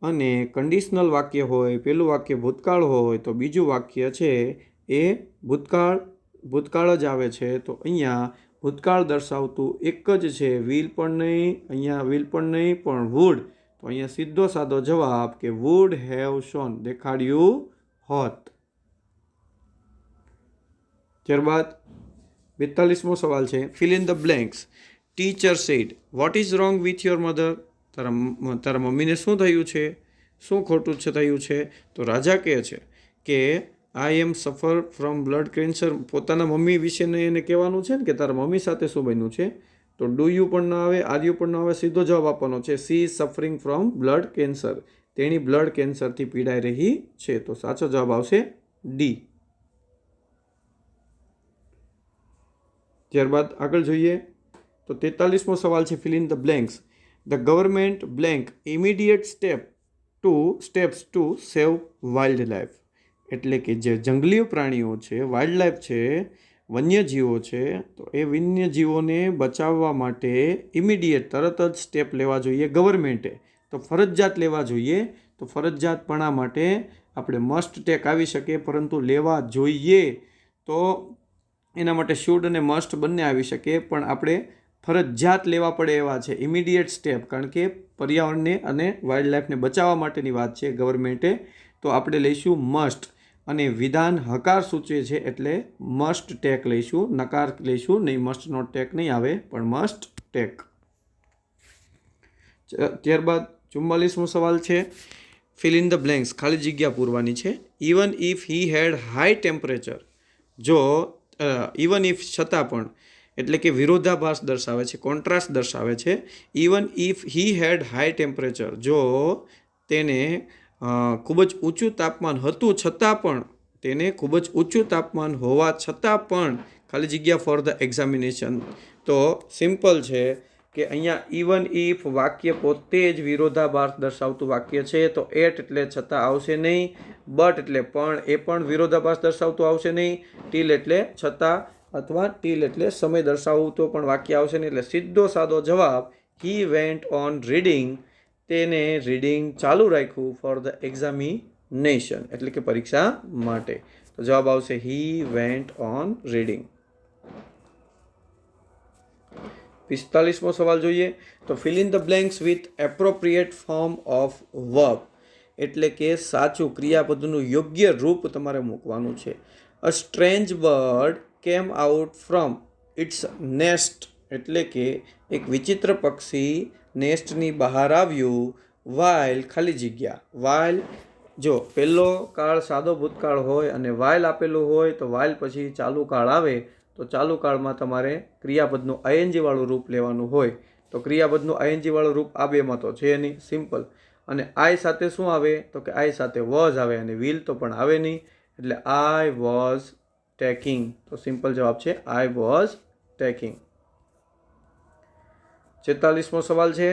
અને કન્ડિશનલ વાક્ય હોય, પહેલું વાક્ય ભૂતકાળ હોય તો બીજું વાક્ય છે એ ભૂતકાળ જ આવે છે. તો અહીંયા ભૂતકાળ દર્શાવતું એક જ છે, વિલ પણ નહીં, અહીંયા વિલ પણ નહીં, પણ વુડ. તો અહીંયા સીધો સાદો જવાબ કે વુડ હેવ શોન, દેખાડ્યું હોત. ત્યારબાદ 42મો સવાલ છે fill in the blanks. Teacher said, what is wrong with your mother, તારા મમ્મીને શું થયું છે, શું ખોટું છે થયું છે? તો રાજા કહે છે કે આઈ એમ સફર ફ્રોમ બ્લડ કેન્સર. પોતાના મમ્મી વિશે એને કહેવાનું છે ને કે તારા મમ્મી સાથે શું બન્યું છે. તો ડુ યુ પણ ના આવે, આર યુ પણ ના આવે, સીધો જવાબ આપવાનો છે she is suffering from blood cancer, તેણી બ્લડ કેન્સરથી પીડાઈ રહી છે. તો સાચો જવાબ આવશે ડી. ત્યારબાદ આગળ જોઈએ. તો 43મો સવાલ છે fill in the blanks. The government blank immediate steps to save wildlife, એટલે કે જે જંગલી પ્રાણીઓ છે, વાઇલ્ડ લાઈફ છે, વન્યજીવો છે, તો એ વન્યજીવોને બચાવવા માટે ઇમિડિયેટ, તરત જ સ્ટેપ લેવા જોઈએ ગવર્મેન્ટે. તો ફરજિયાત લેવા જોઈએ. તો ફરજિયાતપણા માટે આપણે મસ્ટ ટેક આવી શકે, પરંતુ લેવા જોઈએ તો એના માટે શુડ અને મસ્ટ બંને આવી શકે, પણ આપણે ફરજિયાત લેવા પડે એવા છે ઇમિડિયેટ સ્ટેપ, કારણ કે પર્યાવરણને અને વાઇલ્ડ લાઈફને બચાવવા માટેની વાત છે ગવર્મેન્ટે. તો આપણે લઈશું મસ્ટ, અને વિધાન હકાર સૂચવે છે એટલે મસ્ટ ટેક લઈશું, નકાર લઈશું નહીં. મસ્ટ નોટ ટેક નહીં આવે, પણ મસ્ટ ટેક. ત્યારબાદ 44મો સવાલ છે ફિલ ઇન ધ બ્લેન્ક્સ, ખાલી જગ્યા પૂરવાની છે. Even if he had high temperature, જો ઇવન ઇફ છતાં પણ, એટલે કે વિરોધાભાસ દર્શાવે છે, કોન્ટ્રાસ્ટ દર્શાવે છે. Even if he had high temperature, જો તેને ખૂબ જ ઊંચું તાપમાન હતું છતાં પણ, તેને ખૂબ જ ઊંચું તાપમાન હોવા છતાં પણ ખાલી જગ્યા ફોર ધ એક્ઝામિનેશન. તો સિમ્પલ છે કે અહીંયા ઇવન ઇફ વાક્ય પોતે જ વિરોધાભાસ દર્શાવતું વાક્ય છે. તો એટ એટલે છતાં આવશે નહીં, બટ એટલે પણ, એ પણ વિરોધાભાસ દર્શાવતું આવશે નહીં, ટીલ એટલે છતાં, અથવા ટીલ એટલે સમય દર્શાવવું તો પણ વાક્ય આવશે નહીં. એટલે સીધો સાદો જવાબ હી વેન્ટ ઓન રીડિંગ, તેને રીડિંગ ચાલુ રાખ્યું ફોર ધ એક્ઝામિનેશન, એટલે કે પરીક્ષા માટે. તો જવાબ આવશે હી વેન્ટ ઓન રીડિંગ. 45મો સવાલ જોઈએ. તો fill in the blanks with appropriate form of verb, એટલે કે સાચું ક્રિયાપદનું યોગ્ય રૂપ તમારે મૂકવાનું છે. A strange bird came out from its nest, એટલે કે એક વિચિત્ર પક્ષી નેસ્ટની બહાર આવ્યું. વાઇલ ખાલી જગ્યા, વાઇલ, જો પહેલો કાળ સાદો ભૂતકાળ હોય અને વાઇલ આપેલું હોય, તો વાઇલ પછી ચાલુ કાળ આવે, તો ચાલુ કાળમાં તમારે ક્રિયાપદનું આઈએનજી વાળું રૂપ લેવાનું હોય. તો ક્રિયાપદનું આઈએનજી વાળું રૂપ આ બેમાં તો છે નહીં, સિમ્પલ. અને આઈ સાથે શું આવે? તો કે આઈ સાથે વોઝ આવે, અને વિલ તો પણ આવે નહીં, એટલે આઈ વોઝ ટેકિંગ. તો સિમ્પલ જવાબ છે આઈ વોઝ ટેકિંગ. 46મો સવાલ છે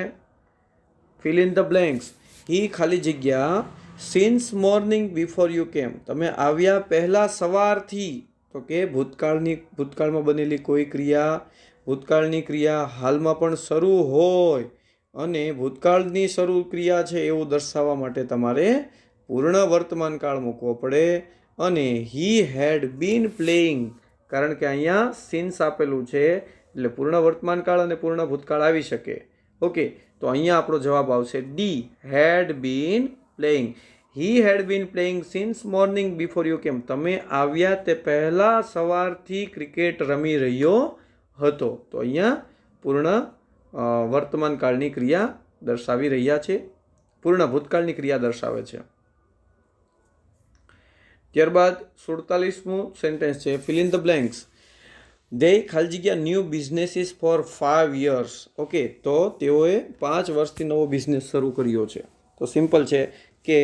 ફિલ ઇન ધ બ્લેન્ક્સ. હી ખાલી જગ્યા since morning before you came, તમે આવ્યા પહેલાં સવારથી, તો કે ભૂતકાળમાં બનેલી કોઈ ક્રિયા, ભૂતકાળની ક્રિયા હાલમાં પણ શરૂ હોય અને ભૂતકાળની શરૂ ક્રિયા છે એવું દર્શાવવા માટે તમારે પૂર્ણ વર્તમાન કાળ મૂકવો પડે. અને હી હેડ બીન પ્લેઇંગ, કારણ કે અહીંયા સિન્સ આપેલું છે એટલે પૂર્ણ વર્તમાન કાળ અને પૂર્ણ ભૂતકાળ આવી શકે. ઓકે, તો અહીંયા આપણો જવાબ આવશે D, had been playing. He had been playing since morning before you came. તમે આવ્યા તે પહેલાં સવારથી ક્રિકેટ રમી રહ્યો હતો. તો અહીંયા પૂર્ણ વર્તમાન કાળની ક્રિયા દર્શાવી રહ્યા છે, પૂર્ણ ભૂતકાળની ક્રિયા દર્શાવે છે. ત્યારબાદ 47મું સેન્ટેન્સ છે fill in the blanks. They ખાલી જગ્યા new businesses for 5 years. Okay, તો તેઓએ 5 વર્ષથી નવો બિઝનેસ શરૂ કર્યો છે. તો સિમ્પલ છે કે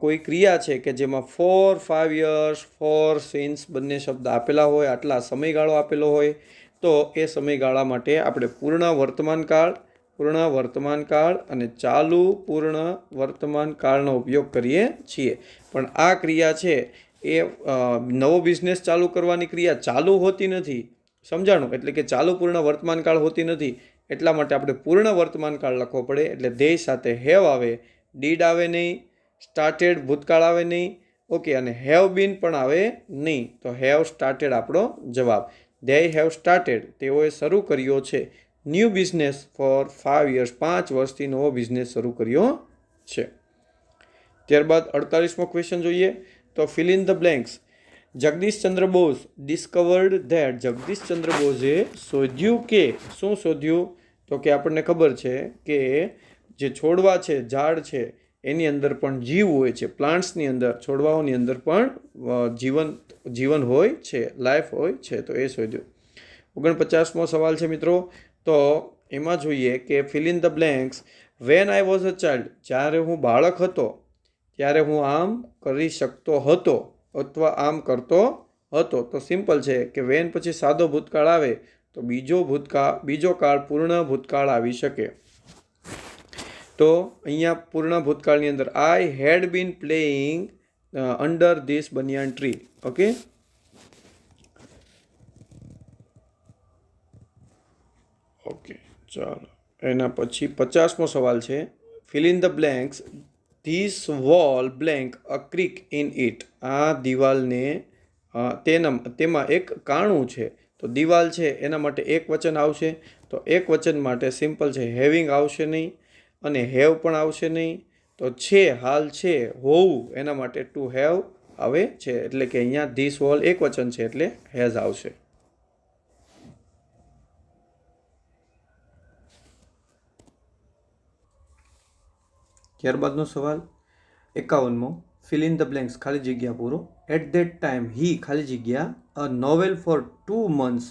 કોઈ ક્રિયા છે કે જેમાં 4, 5 years, 4 સિન્સ બંને શબ્દ આપેલા હોય, આટલા સમયગાળો આપેલો હોય, તો એ સમયગાળા માટે આપણે પૂર્ણ વર્તમાન કાળ અને ચાલુ પૂર્ણ વર્તમાન કાળનો ઉપયોગ કરીએ છીએ. પણ આ ક્રિયા છે એ નવો બિઝનેસ ચાલુ કરવાની ક્રિયા ચાલુ હોતી નથી, સમજાણું? એટલે કે ચાલુ પૂર્ણ વર્તમાન કાળ હોતી નથી, એટલા માટે આપણે પૂર્ણ વર્તમાન કાળ લખવો પડે. એટલે ધે સાથે હેવ આવે, ડીડ આવે નહીં, સ્ટાર્ટેડ ભૂતકાળ આવે નહીં. ઓકે, અને હેવ બીન પણ આવે નહીં. તો હેવ સ્ટાર્ટેડ આપણો જવાબ. ધે હેવ સ્ટાર્ટેડ, તેઓએ શરૂ કર્યો છે ન્યૂ બિઝનેસ ફોર 5 years, 5 વર્ષથી નવો બિઝનેસ શરૂ કર્યો છે. ત્યારબાદ 48મો ક્વેશ્ચન જોઈએ. તો fill in the blanks. Jagadish Chandra Bose discovered that. Jagadish Chandra બોઝે શોધ્યું કે, શું શોધ્યું? તો કે આપણને ખબર છે કે જે છોડવા છે, ઝાડ છે, એની અંદર પણ જીવ હોય છે. પ્લાન્ટ્સની અંદર, છોડવાઓની અંદર પણ જીવન હોય છે, લાઈફ હોય છે. તો એ શોધ્યું. 49મો સવાલ છે મિત્રો. તો એમાં જોઈએ કે fill in the blanks. When I was a child. જ્યારે હું બાળક હતો ત્યારે હું આમ કરી શકતો હતો અથવા આમ કરતો હતો. તો સિમ્પલ છે કે વેન પછી સાદો ભૂતકાળ આવે તો બીજો કાળ પૂર્ણ ભૂતકાળ આવી શકે. તો અહીંયા પૂર્ણ ભૂતકાળની અંદર I had been playing under this banyan tree. Okay, ચાલો. એના પછી 50મો સવાલ છે fill in the blanks. This wall blank a crack in it. આ દિવાલને તેમાં એક કાણું છે. તો દિવાલ છે એના માટે એક વચન આવશે. તો એક વચન માટે સિમ્પલ છે, હેવિંગ આવશે નહીં અને હેવ પણ આવશે નહીં. તો છે, હાલ છે, હોવું, એના માટે ટુ હેવ આવે છે. એટલે કે અહીંયા ધીસ વોલ એક વચન છે એટલે હેઝ આવશે. ત્યારબાદનો સવાલ 51મો. ફિલ ઇન ધ બ્લેન્ક્સ, ખાલી જગ્યા પૂરો. એટ ધેટ ટાઈમ હી ખાલી જગ્યા a novel for 2 months.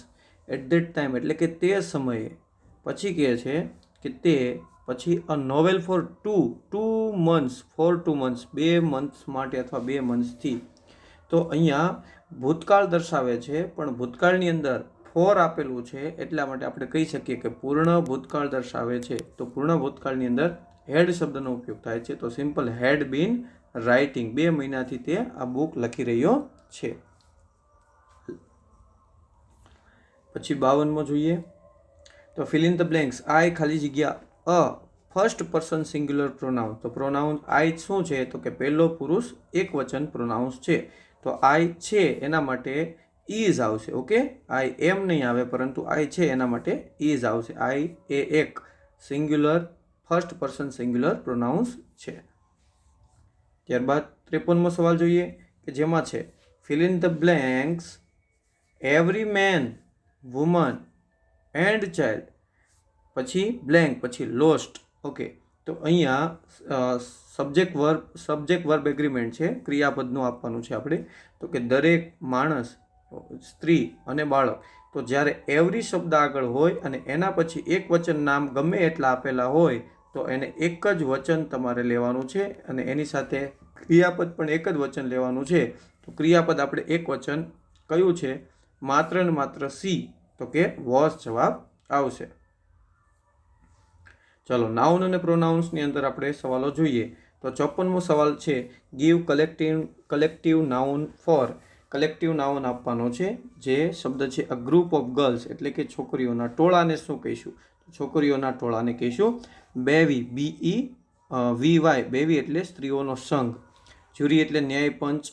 At that time એટલે કે તે સમયે. પછી કહે છે કે તે પછી a novel for 2 months, for 2 months, 2 months માટે અથવા 2 monthsથી. તો અહીંયા ભૂતકાળ દર્શાવે છે, પણ ભૂતકાળની અંદર ફોર આપેલું છે એટલા માટે આપણે કહી શકીએ કે પૂર્ણ ભૂતકાળ દર્શાવે છે. તો પૂર્ણ ભૂતકાળની અંદર હેડ શબ્દનો ઉપયોગ થાય છે. તો સિમ્પલ હેડ બીન રાઇટિંગ. 2 મહિનાથી તે આ બુક લખી રહ્યો છે. પછી 52મો જોઈએ. તો ફિલ ઇન ધ બ્લેન્ક્સ. આઈ ખાલી જગ્યા અ ફર્સ્ટ પર્સન સિંગ્યુલર પ્રોનાઉન. તો પ્રોનાઉન આઈ શું છે? તો કે પહેલો પુરુષ એક વચન પ્રોનાઉન્સ છે. તો આઈ છે એના માટે ઇઝ આવશે. ઓકે, આઈ એમ નહીં આવે, પરંતુ આઈ છે એના માટે ઇઝ આવશે. આઈ એ એક singular first person singular pronouns છે. ત્યારબાદ 53મો સવાલ જોઈએ કે જેમાં છે fill in the blanks. Every man, woman and child. પછી બ્લેન્ક, પછી લોસ્ટ. ઓકે, તો અહીંયા સબ્જેક્ટ વર્બ એગ્રીમેન્ટ છે, ક્રિયાપદનું આપવાનું છે આપણે. તો કે દરેક માણસ, સ્ત્રી અને બાળક. તો જ્યારે એવરી શબ્દ આગળ હોય અને એના પછી એક વચન નામ ગમે એટલા આપેલા હોય તો એને એક જ વચન તમારે લેવાનું છે અને એની સાથે ક્રિયાપદ પણ એક જ વચન લેવાનું છે. તો ક્રિયાપદ આપણે એક વચન કયું છે? માત્ર ને માત્ર સી. તો કે વોઝ જવાબ આવશે. ચલો, નાઉન અને પ્રોનાઉન્સની અંદર આપણે સવાલો જોઈએ. તો 54મો સવાલ છે give collective noun for. Collective noun આપવાનો છે. જે શબ્દ છે અ ગ્રુપ ઓફ ગર્લ્સ એટલે કે છોકરીઓના ટોળાને શું કહીશું? છોકરીઓના ટોળાને કહીશું બેવી, BEVY, બેવી એટલે સ્ત્રીઓનો સંઘ. જ્યુરી એટલે ન્યાય પંચ.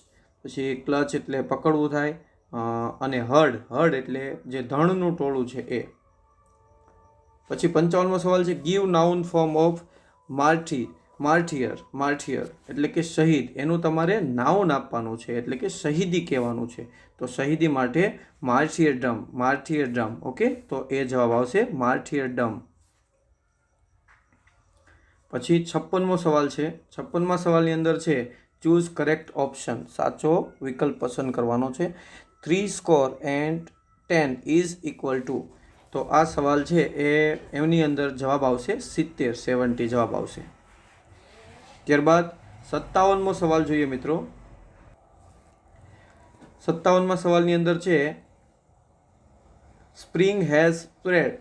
પછી ક્લચ એટલે પકડવું થાય. અને હર્ડ એટલે જે ધણનું ટોળું છે એ. પછી 55મો સવાલ છે ગીવ નાઉન ફોર્મ ઓફ માર્ટિયર એટલે કે શહીદ. એનું તમારે નાઉન આપવાનું છે એટલે કે શહીદી કહેવાનું છે. તો શહીદી માટે માર્ટિયરડમ. ઓકે, તો એ જવાબ આવશે માર્ટિયરડમ. પછી 56મો સવાલ છે. 56મા સવાલની અંદર છે ચૂઝ કરેક્ટ ઓપ્શન. સાચો વિકલ્પ પસંદ કરવાનો છે. 310 ઇઝ ઇક્વલ ટુ. તો આ સવાલ છે એમની અંદર જવાબ આવશે 70 જવાબ આવશે. ત્યારબાદ 57મો સવાલ જોઈએ મિત્રો. 57મા સવાલની અંદર છે spring has spread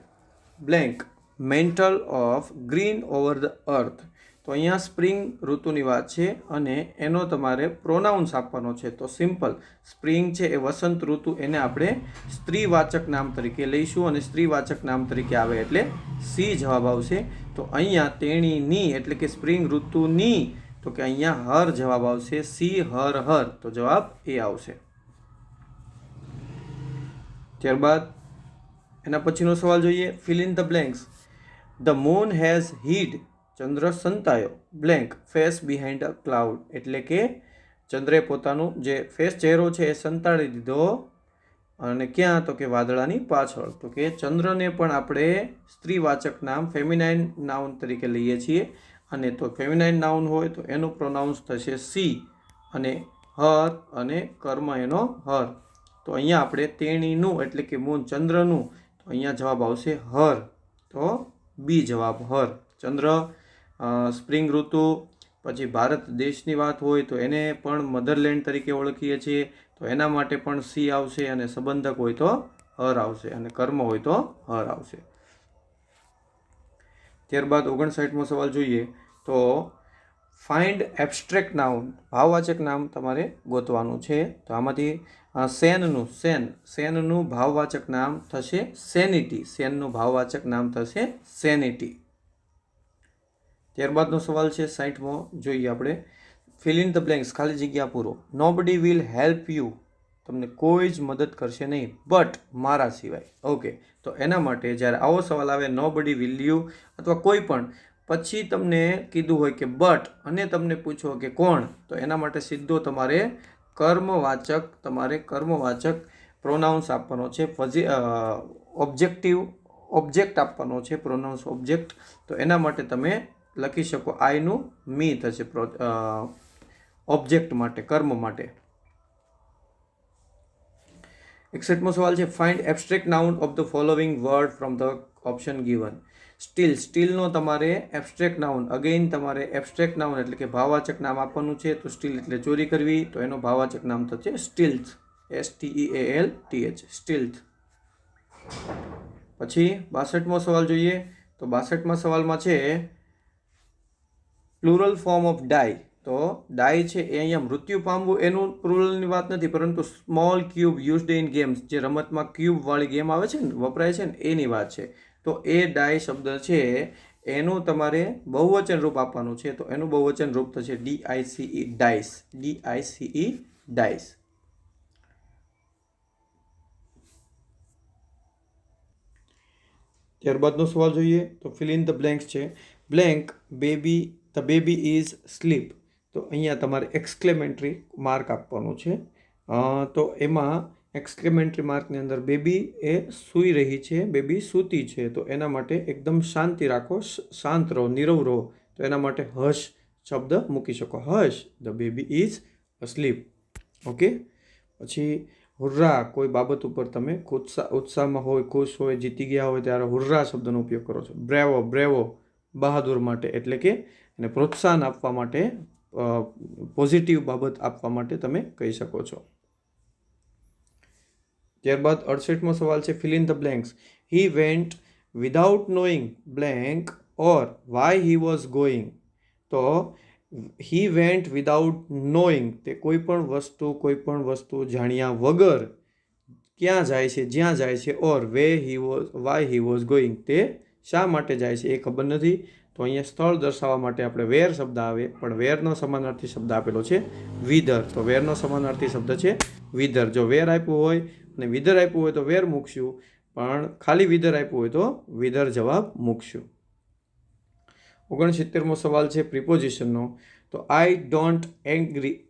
blank mental of green over the earth. તો અહીંયા સ્પ્રિંગ ઋતુની વાત છે અને એનો તમારે પ્રોનાઉન્સ આપવાનો છે. તો સિમ્પલ સ્પ્રિંગ છે એ વસંત ઋતુ, એને આપણે સ્ત્રીવાચક નામ તરીકે લઈશું અને સ્ત્રીવાચક નામ તરીકે આવે એટલે સી જવાબ આવશે. તો અહીંયા તેણીની એટલે કે સ્પ્રિંગ ઋતુની, તો કે અહીંયા હર જવાબ આવશે. C her. તો જવાબ એ આવશે. ત્યારબાદ એના પછીનો સવાલ જોઈએ fill in the blanks. The moon has hid. ચંદ્ર સંતાયો blank face behind a cloud એટલે કે ચંદ્રે પોતાનું જે ફેસ ચહેરો છે એ સંતાડી દીધો અને ક્યાં? તો કે વાદળાની પાછળ. તો કે ચંદ્રને પણ આપણે સ્ત્રીવાચક નામ ફેમિનાઇન નાઉન તરીકે લઈએ છીએ. અને તો ફેમિનાઇન નાઉન હોય તો એનું પ્રોનાઉન્સ થશે સી અને હર અને કર્મ એનો હર. તો અહીંયા આપણે તેણીનું એટલે કે મૂન ચંદ્રનું, તો અહીંયા જવાબ આવશે હર. તો બી જવાબ હર. ચંદ્ર, સ્પ્રિંગ ઋતુ, પછી ભારત દેશની વાત હોય તો એને પણ મધરલેન્ડ તરીકે ઓળખીએ છીએ. તો એના માટે પણ સી આવશે અને સંબંધક હોય તો હર આવશે અને કર્મ હોય તો હર આવશે. ત્યારબાદ 59મો સવાલ જોઈએ તો ફાઇન્ડ એબ્સ્ટ્રેક્ટ નાઉન. ભાવવાચક નામ તમારે ગોતવાનું છે. તો આમાંથી સેનનું ભાવવાચક નામ થશે સેનિટી. સેનનું ભાવવાચક નામ થશે સેનિટી. ત્યારબાદનો સવાલ છે 60મો જોઈએ આપણે. ફિલ ઇન ધ બ્લેન્ક્સ ખાલી જગ્યા પૂરો. Nobody will help you. તમને કોઈ જ મદદ કરશે નહીં બટ મારા સિવાય. ઓકે, તો એના માટે જ્યારે આવો સવાલ આવે નોબડી વિલ યુ અથવા કોઈ પણ પછી તમને કીધું હોય કે બટ અને તમને પૂછો કે કોણ, તો એના માટે સીધો તમારે કર્મવાચક પ્રોનાઉન્સ આપવાનો છે. ઓબ્જેક્ટ આપવાનો છે, પ્રોનાઉન્સ ઓબ્જેક્ટ. તો એના માટે તમે લખી શકો આઈનું મી થશે ઓબ્જેક્ટ માટે, કર્મ માટે. 61મો સવાલ છે find abstract noun of the following word from the option given. સ્ટીલનો તમારે એબ્સ્ટ્રેક્ટ નાઉન, અગેઇન તમારે એબ્સ્ટ્રેક્ટ નાઉન એટલે કે ભાવવાચક નામ આપવાનું છે. તો સ્ટીલ એટલે ચોરી કરવી, તો એનો ભાવવાચક નામ થશે સ્ટીલ્થ. STEALTH stealth. પછી 62મો સવાલ જોઈએ તો 62મા સવાલમાં છે પ્લુરલ ફોર્મ ઓફ ડાય. તો ડાય છે એ અહીંયા મૃત્યુ પામવું એનું પ્લુરલની વાત નથી, પરંતુ small cube used in games, જે રમતમાં ક્યુબવાળી ગેમ આવે છે ને, વપરાય છે ને, એની વાત છે. તો એ ડાય શબ્દ છે એનું તમારે બહુવચન રૂપ આપવાનું છે. તો એનું બહુવચન રૂપ થશે DICE ડાઇસ. DICE dice. ત્યારબાદનો સવાલ જોઈએ તો ફિલ ઇન ધ બ્લેન્ક્સ છે blank the baby is sleep. તો અહીંયા તમારે એક્સક્લેમેટરી માર્ક આપવાનું છે. તો એમાં એક્સક્લેમેટરી માર્કની અંદર બેબી એ સૂઈ રહી છે, બેબી સૂતી છે. તો એના માટે એકદમ શાંતિ રાખો, શાંત રહો, નીરવ રહો. તો એના માટે હશ શબ્દ મૂકી શકો. હશ the baby is asleep. Okay. પછી હુર્રા, કોઈ બાબત ઉપર તમે ઉત્સાહમાં હોય, ખુશ હોય, જીતી ગયા હોય ત્યારે હુર્રા શબ્દનો ઉપયોગ કરો છો. બ્રેવો બહાદુર માટે એટલે કે એને પ્રોત્સાહન આપવા માટે, પોઝિટિવ બાબત આપવા માટે તમે કહી શકો છો. ત્યારબાદ 68મો સવાલ છે fill in the blanks. He went without knowing blank or why he was going. તો હી વેન્ટ વિદાઉટ નોઈંગ, તે કોઈ પણ વસ્તુ જાણ્યા વગર ક્યાં જાય છે, જ્યાં જાય છે. ઓર વાય હી વોઝ ગોઈંગ, તે શા માટે જાય છે એ ખબર નથી. તો અહીંયા સ્થળ દર્શાવવા માટે આપણે વેર શબ્દ આવે, પણ વેરનો સમાનાર્થી શબ્દ આપેલો છે વિધર. તો વેરનો સમાનાર્થી શબ્દ છે વિધર. જો વેર આપ્યું હોય અને વિધર આપ્યું હોય તો વેર મૂકશું, પણ ખાલી વિધર આપ્યું હોય તો વિધર જવાબ મૂકશું. 69મો સવાલ છે પ્રિપોઝિશનનો. તો આઈ ડોન્ટ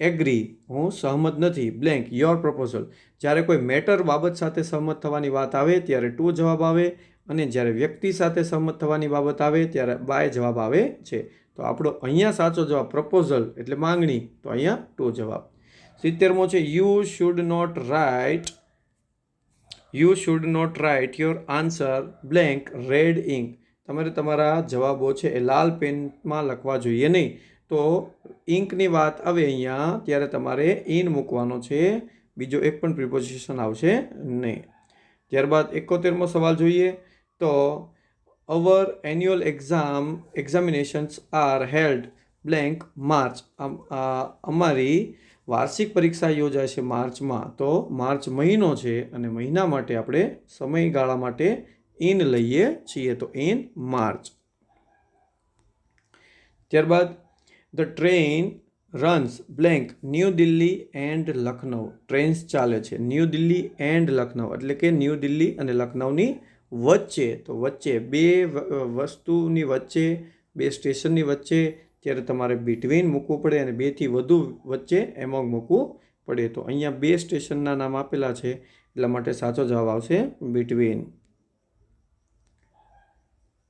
એગ્રી, હું સહમત નથી, બ્લેન્ક યોર પ્રપોઝલ. જ્યારે કોઈ મેટર બાબત સાથે સહમત થવાની વાત આવે ત્યારે ટુ જવાબ આવે, અને જ્યારે વ્યક્તિ સાથે સહમત થવાની બાબત આવે ત્યારે બાય જવાબ આવે છે. તો આપણો અહીંયા સાચો જવાબ પ્રપોઝલ એટલે માંગણી, તો અહીંયા ટુ જવાબ. 70મો છે you should not write your answer blank red ink. તમારે તમારા જવાબો છે એ લાલ પેનમાં લખવા જોઈએ નહીં. તો ઇંકની વાત આવે અહીંયા ત્યારે તમારે ઇન મૂકવાનો છે, બીજો એક પણ પ્રિપોઝિશન આવશે નહીં. ત્યારબાદ 71મો સવાલ જોઈએ. તો our annual examinations are held blank March. અમારી વાર્ષિક પરીક્ષા યોજાય છે માર્ચમાં. તો માર્ચ મહિનો છે અને મહિના માટે આપણે સમયગાળા માટે ઇન લઈએ છીએ, તો ઇન માર્ચ. ત્યારબાદ the train runs blank new Delhi and Lucknow. Trains ચાલે છે ન્યૂ દિલ્હી એન્ડ લખનઉ, એટલે કે ન્યૂ દિલ્હી અને લખનઉની વચ્ચે. તો વચ્ચે બે વસ્તુની વચ્ચે, બે સ્ટેશનની વચ્ચે, ત્યારે તમારે બિટવીન મૂકવું પડે, અને બેથી વધુ વચ્ચે એમોંગ મૂકવું પડે. તો અહીંયા બે સ્ટેશનના નામ આપેલા છે એટલા માટે સાચો જવાબ આવશે બિટવીન.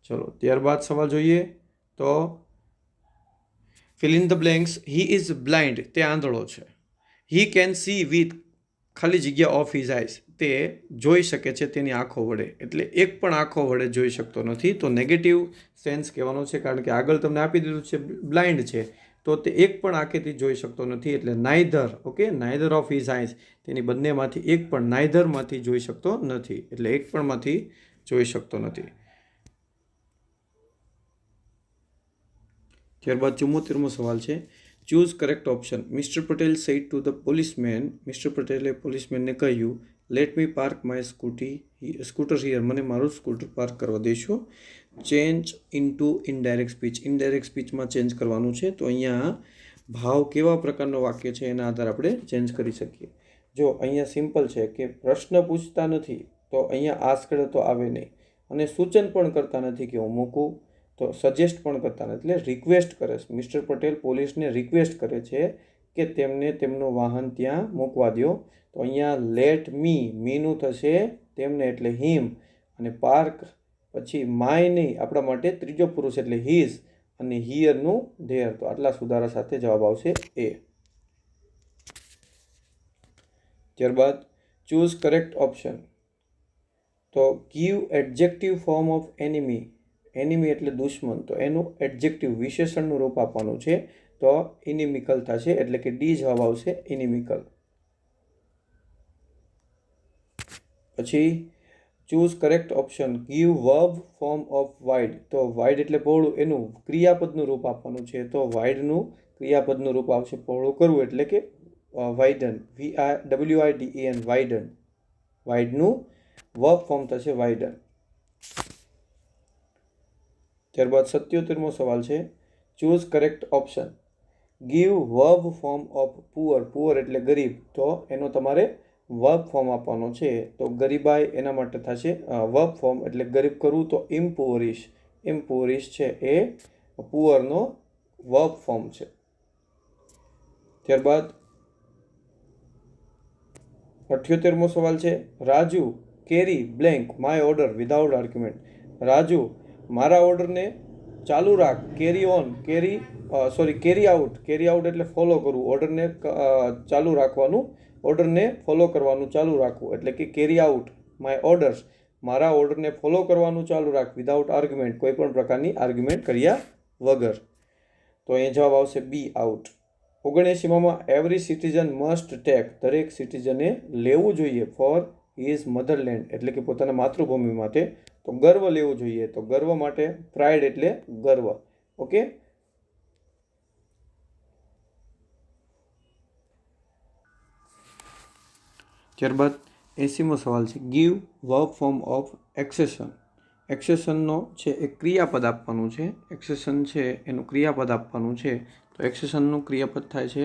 ચલો ત્યારબાદ સવાલ જોઈએ. તો fill in the blanks. He is blind, તે આંધળો છે. હી કેન સી વિથ ખાલી જગ્યા ઓફ હિઝ આઈઝ, તે જોઈ શકે છે તેની આંખો વડે. એટલે એક પણ આંખો વડે જોઈ શકતો નથી, તો નેગેટિવ સેન્સ કહેવાનો છે, કારણ કે આગળ તમને આપી દીધું છે બ્લાઇન્ડ છે, તો તે એક પણ આંખેથી જોઈ શકતો નથી. એટલે neither, okay, neither of his eyes, તેની બંનેમાંથી એક પણ, નાઈધરમાંથી જોઈ શકતો નથી, એટલે એક પણ માંથી જોઈ શકતો નથી. ત્યારબાદ 74મો સવાલ છે choose correct option. Mister Patel said to the policeman. Mister પટેલે પોલીસમેનને કહ્યું let me park my scooter here, મને મારું સ્કૂટર પાર્ક કરવા દેશો. Change into indirect speech. Indirect સ્પીચમાં ચેન્જ કરવાનું છે. તો અહીંયા ભાવ કેવા પ્રકારનો વાક્ય છે એના આધારે આપણે ચેન્જ કરી શકીએ. જો અહીંયા સિમ્પલ છે કે પ્રશ્ન પૂછતા નથી, તો અહીંયા આસ્કડ તો આવે નહીં, અને સૂચન પણ કરતા નથી કે હું મૂકું, તો સજેસ્ટ પણ કરતા નથી, એટલે રિક્વેસ્ટ કરે છે. મિસ્ટર પટેલ પોલીસને રિક્વેસ્ટ કરે છે કે તેમને તેમનું વાહન ત્યાં મૂકવા દો. તો અહીંયા લેટ મીનું થશે તેમને એટલે હિમ, અને પાર્ક પછી માય નહીં, આપણા માટે ત્રીજો પુરુષ એટલે હિઝ, અને હિયરનું ધેર. તો આટલા સુધારા સાથે જવાબ આવશે એ. ત્યારબાદ ચૂઝ કરેક્ટ ઓપ્શન. તો give adjective form of enemy. Enemy એટલે દુશ્મન, તો એનું એડજેક્ટિવ વિશેષણનું રૂપ આપવાનું છે. તો ઇનિમિકલ થશે, એટલે કે ડી જવાબ આવશે ઇનિમિકલ. પછી choose correct option. Give verb form of wide. તો વાઇડ એટલે પહોળું, એનું ક્રિયાપદનું રૂપ આપવાનું છે. તો વાઇડનું ક્રિયાપદનું રૂપ આવશે પહોળું કરવું, એટલે કે વાઇડન, WIDEN, વાઇડન. વાઇડનું વર્બ ફોર્મ થશે વાઇડન. ત્યારબાદ 77મો સવાલ છે choose correct option. Give verb form of poor. Poor એટલે ગરીબ, તો એનો તમારે વર્બ ફોર્મ આપવાનો છે. તો ગરીબાઈ એના માટે થશે વર્બ ફોર્મ, એટલે ગરીબ કરવું, તો ઇમ્પોવરિશ. ઇમ્પોવરિશ છે એ પુઅરનો વર્બ ફોર્મ છે. ત્યારબાદ 78મો સવાલ છે Raju carry blank my order without argument. Raju મારા ઓર્ડરને ચાલુ રાખ, carry on, carry out. Carry out એટલે ફોલો કરવું, ઓર્ડરને ચાલુ રાખવાનું, ઓર્ડરને ફોલો કરવાનું ચાલુ રાખવું, એટલે કે કેરી આઉટ માય ઓર્ડર્સ, મારા ઓર્ડરને ફોલો કરવાનું ચાલુ રાખ, વિધાઉટ આર્ગ્યુમેન્ટ, કોઈ પણ પ્રકારની આર્ગ્યુમેન્ટ કર્યા વગર. તો અહીં જવાબ આવશે બી આઉટ. 79માં એવરી સિટીઝન મસ્ટ ટેક. દરેક સિટીઝને લેવું જોઈએ ફોર હિઝ મધરલેન્ડ, એટલે કે પોતાના માતૃભૂમિ માટે. તો ગર્વ લેવું જોઈએ, તો ગર્વ માટે પ્રાઇડ એટલે ગર્વ. ઓકે. ત્યારબાદ 80મો સવાલ છે give verb form of accession. એક્સેશનનો છે એ ક્રિયાપદ આપવાનું છે. એક્સેશન છે એનું ક્રિયાપદ આપવાનું છે. તો એક્સેશનનું ક્રિયાપદ થાય છે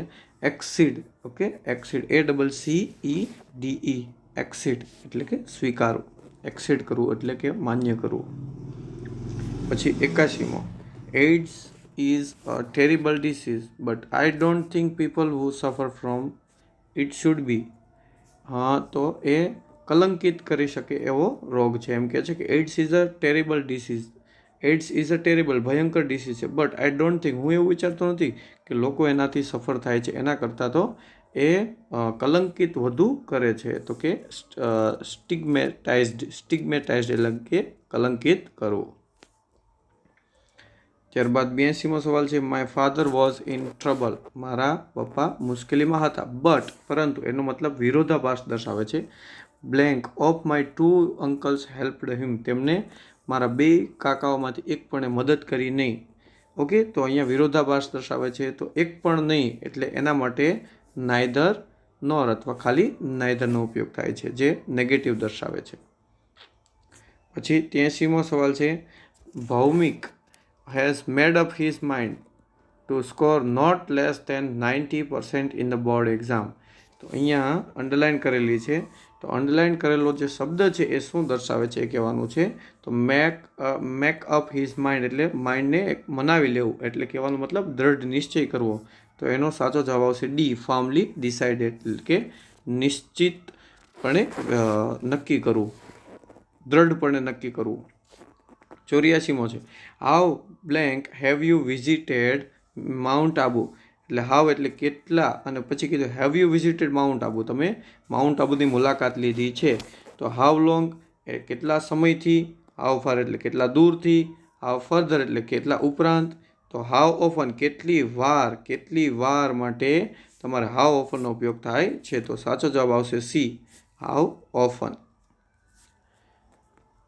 exceed. Okay, exceed, ACCEDE, exceed એટલે કે સ્વીકારવું, એક્સીડ કરવું એટલે કે માન્ય કરવું. પછી 81મો, AIDS is a terrible disease but I don't think people who suffer from it should be. હા, તો એ કલંકિત કરી શકે એવો રોગ છે. એમ કહે છે કે AIDS is a terrible disease, AIDS is a terrible, ભયંકર ડિસીઝ છે, બટ આઈ ડોન્ટ થિંક, હું એવું વિચારતો નથી કે લોકો એનાથી સફર થાય છે. એના કરતાં તો એ કલંકિત વધુ કરે છે. તો કે સ્ટિગ્મેટાઇઝડ એટલે કે કલંકિત કરવું. ત્યારબાદ 82મો સવાલ છે my father was in trouble. મારા પપ્પા મુશ્કેલીમાં હતા. બટ, પરંતુ, એનો મતલબ વિરોધાભાસ દર્શાવે છે. Blank of my 2 uncles helped him. તેમને મારા 2 કાકાઓમાંથી એક પણ મદદ કરી નહીં. ઓકે, તો અહીંયા વિરોધાભાસ દર્શાવે છે. તો એક પણ નહીં એટલે એના માટે નાઇધર નોર અથવા ખાલી નાઇધરનો ઉપયોગ થાય છે, જે નેગેટિવ દર્શાવે છે. પછી 83મો સવાલ છે ભૌમિક has made up his mind to score not less than 90% in the board exam. તો અહીંયા અંડરલાઇન કરેલી છે. તો અંડરલાઇન કરેલો જે શબ્દ છે એ શું દર્શાવે છે એ કહેવાનું છે. તો મેક અપ હિઝ માઇન્ડ એટલે માઇન્ડને મનાવી લેવું, એટલે કહેવાનો મતલબ દૃઢ નિશ્ચય કરવો. તો એનો સાચો જવાબ આવશે ડી, ફાર્મલી ડિસાઇડેડ એટલે કે નિશ્ચિતપણે નક્કી કરવું, દૃઢપણે નક્કી કરવું. 84મો છે how blank have you visited mount Abu. એટલે હાવ એટલે કેટલા, અને પછી કીધું have you visited mount Abu, તમે માઉન્ટ આબુની મુલાકાત લીધી છે. તો હાવ લોંગ એ કેટલા સમયથી, હાવ ફાર એટલે કેટલા દૂરથી, હાવ ફર્ધર એટલે કેટલા ઉપરાંત, તો હાવ ઓફન કેટલી વાર માટે તમારે હાવ ઓફનનો ઉપયોગ થાય છે. તો સાચો જવાબ આવશે સી, હાવ ઓફન.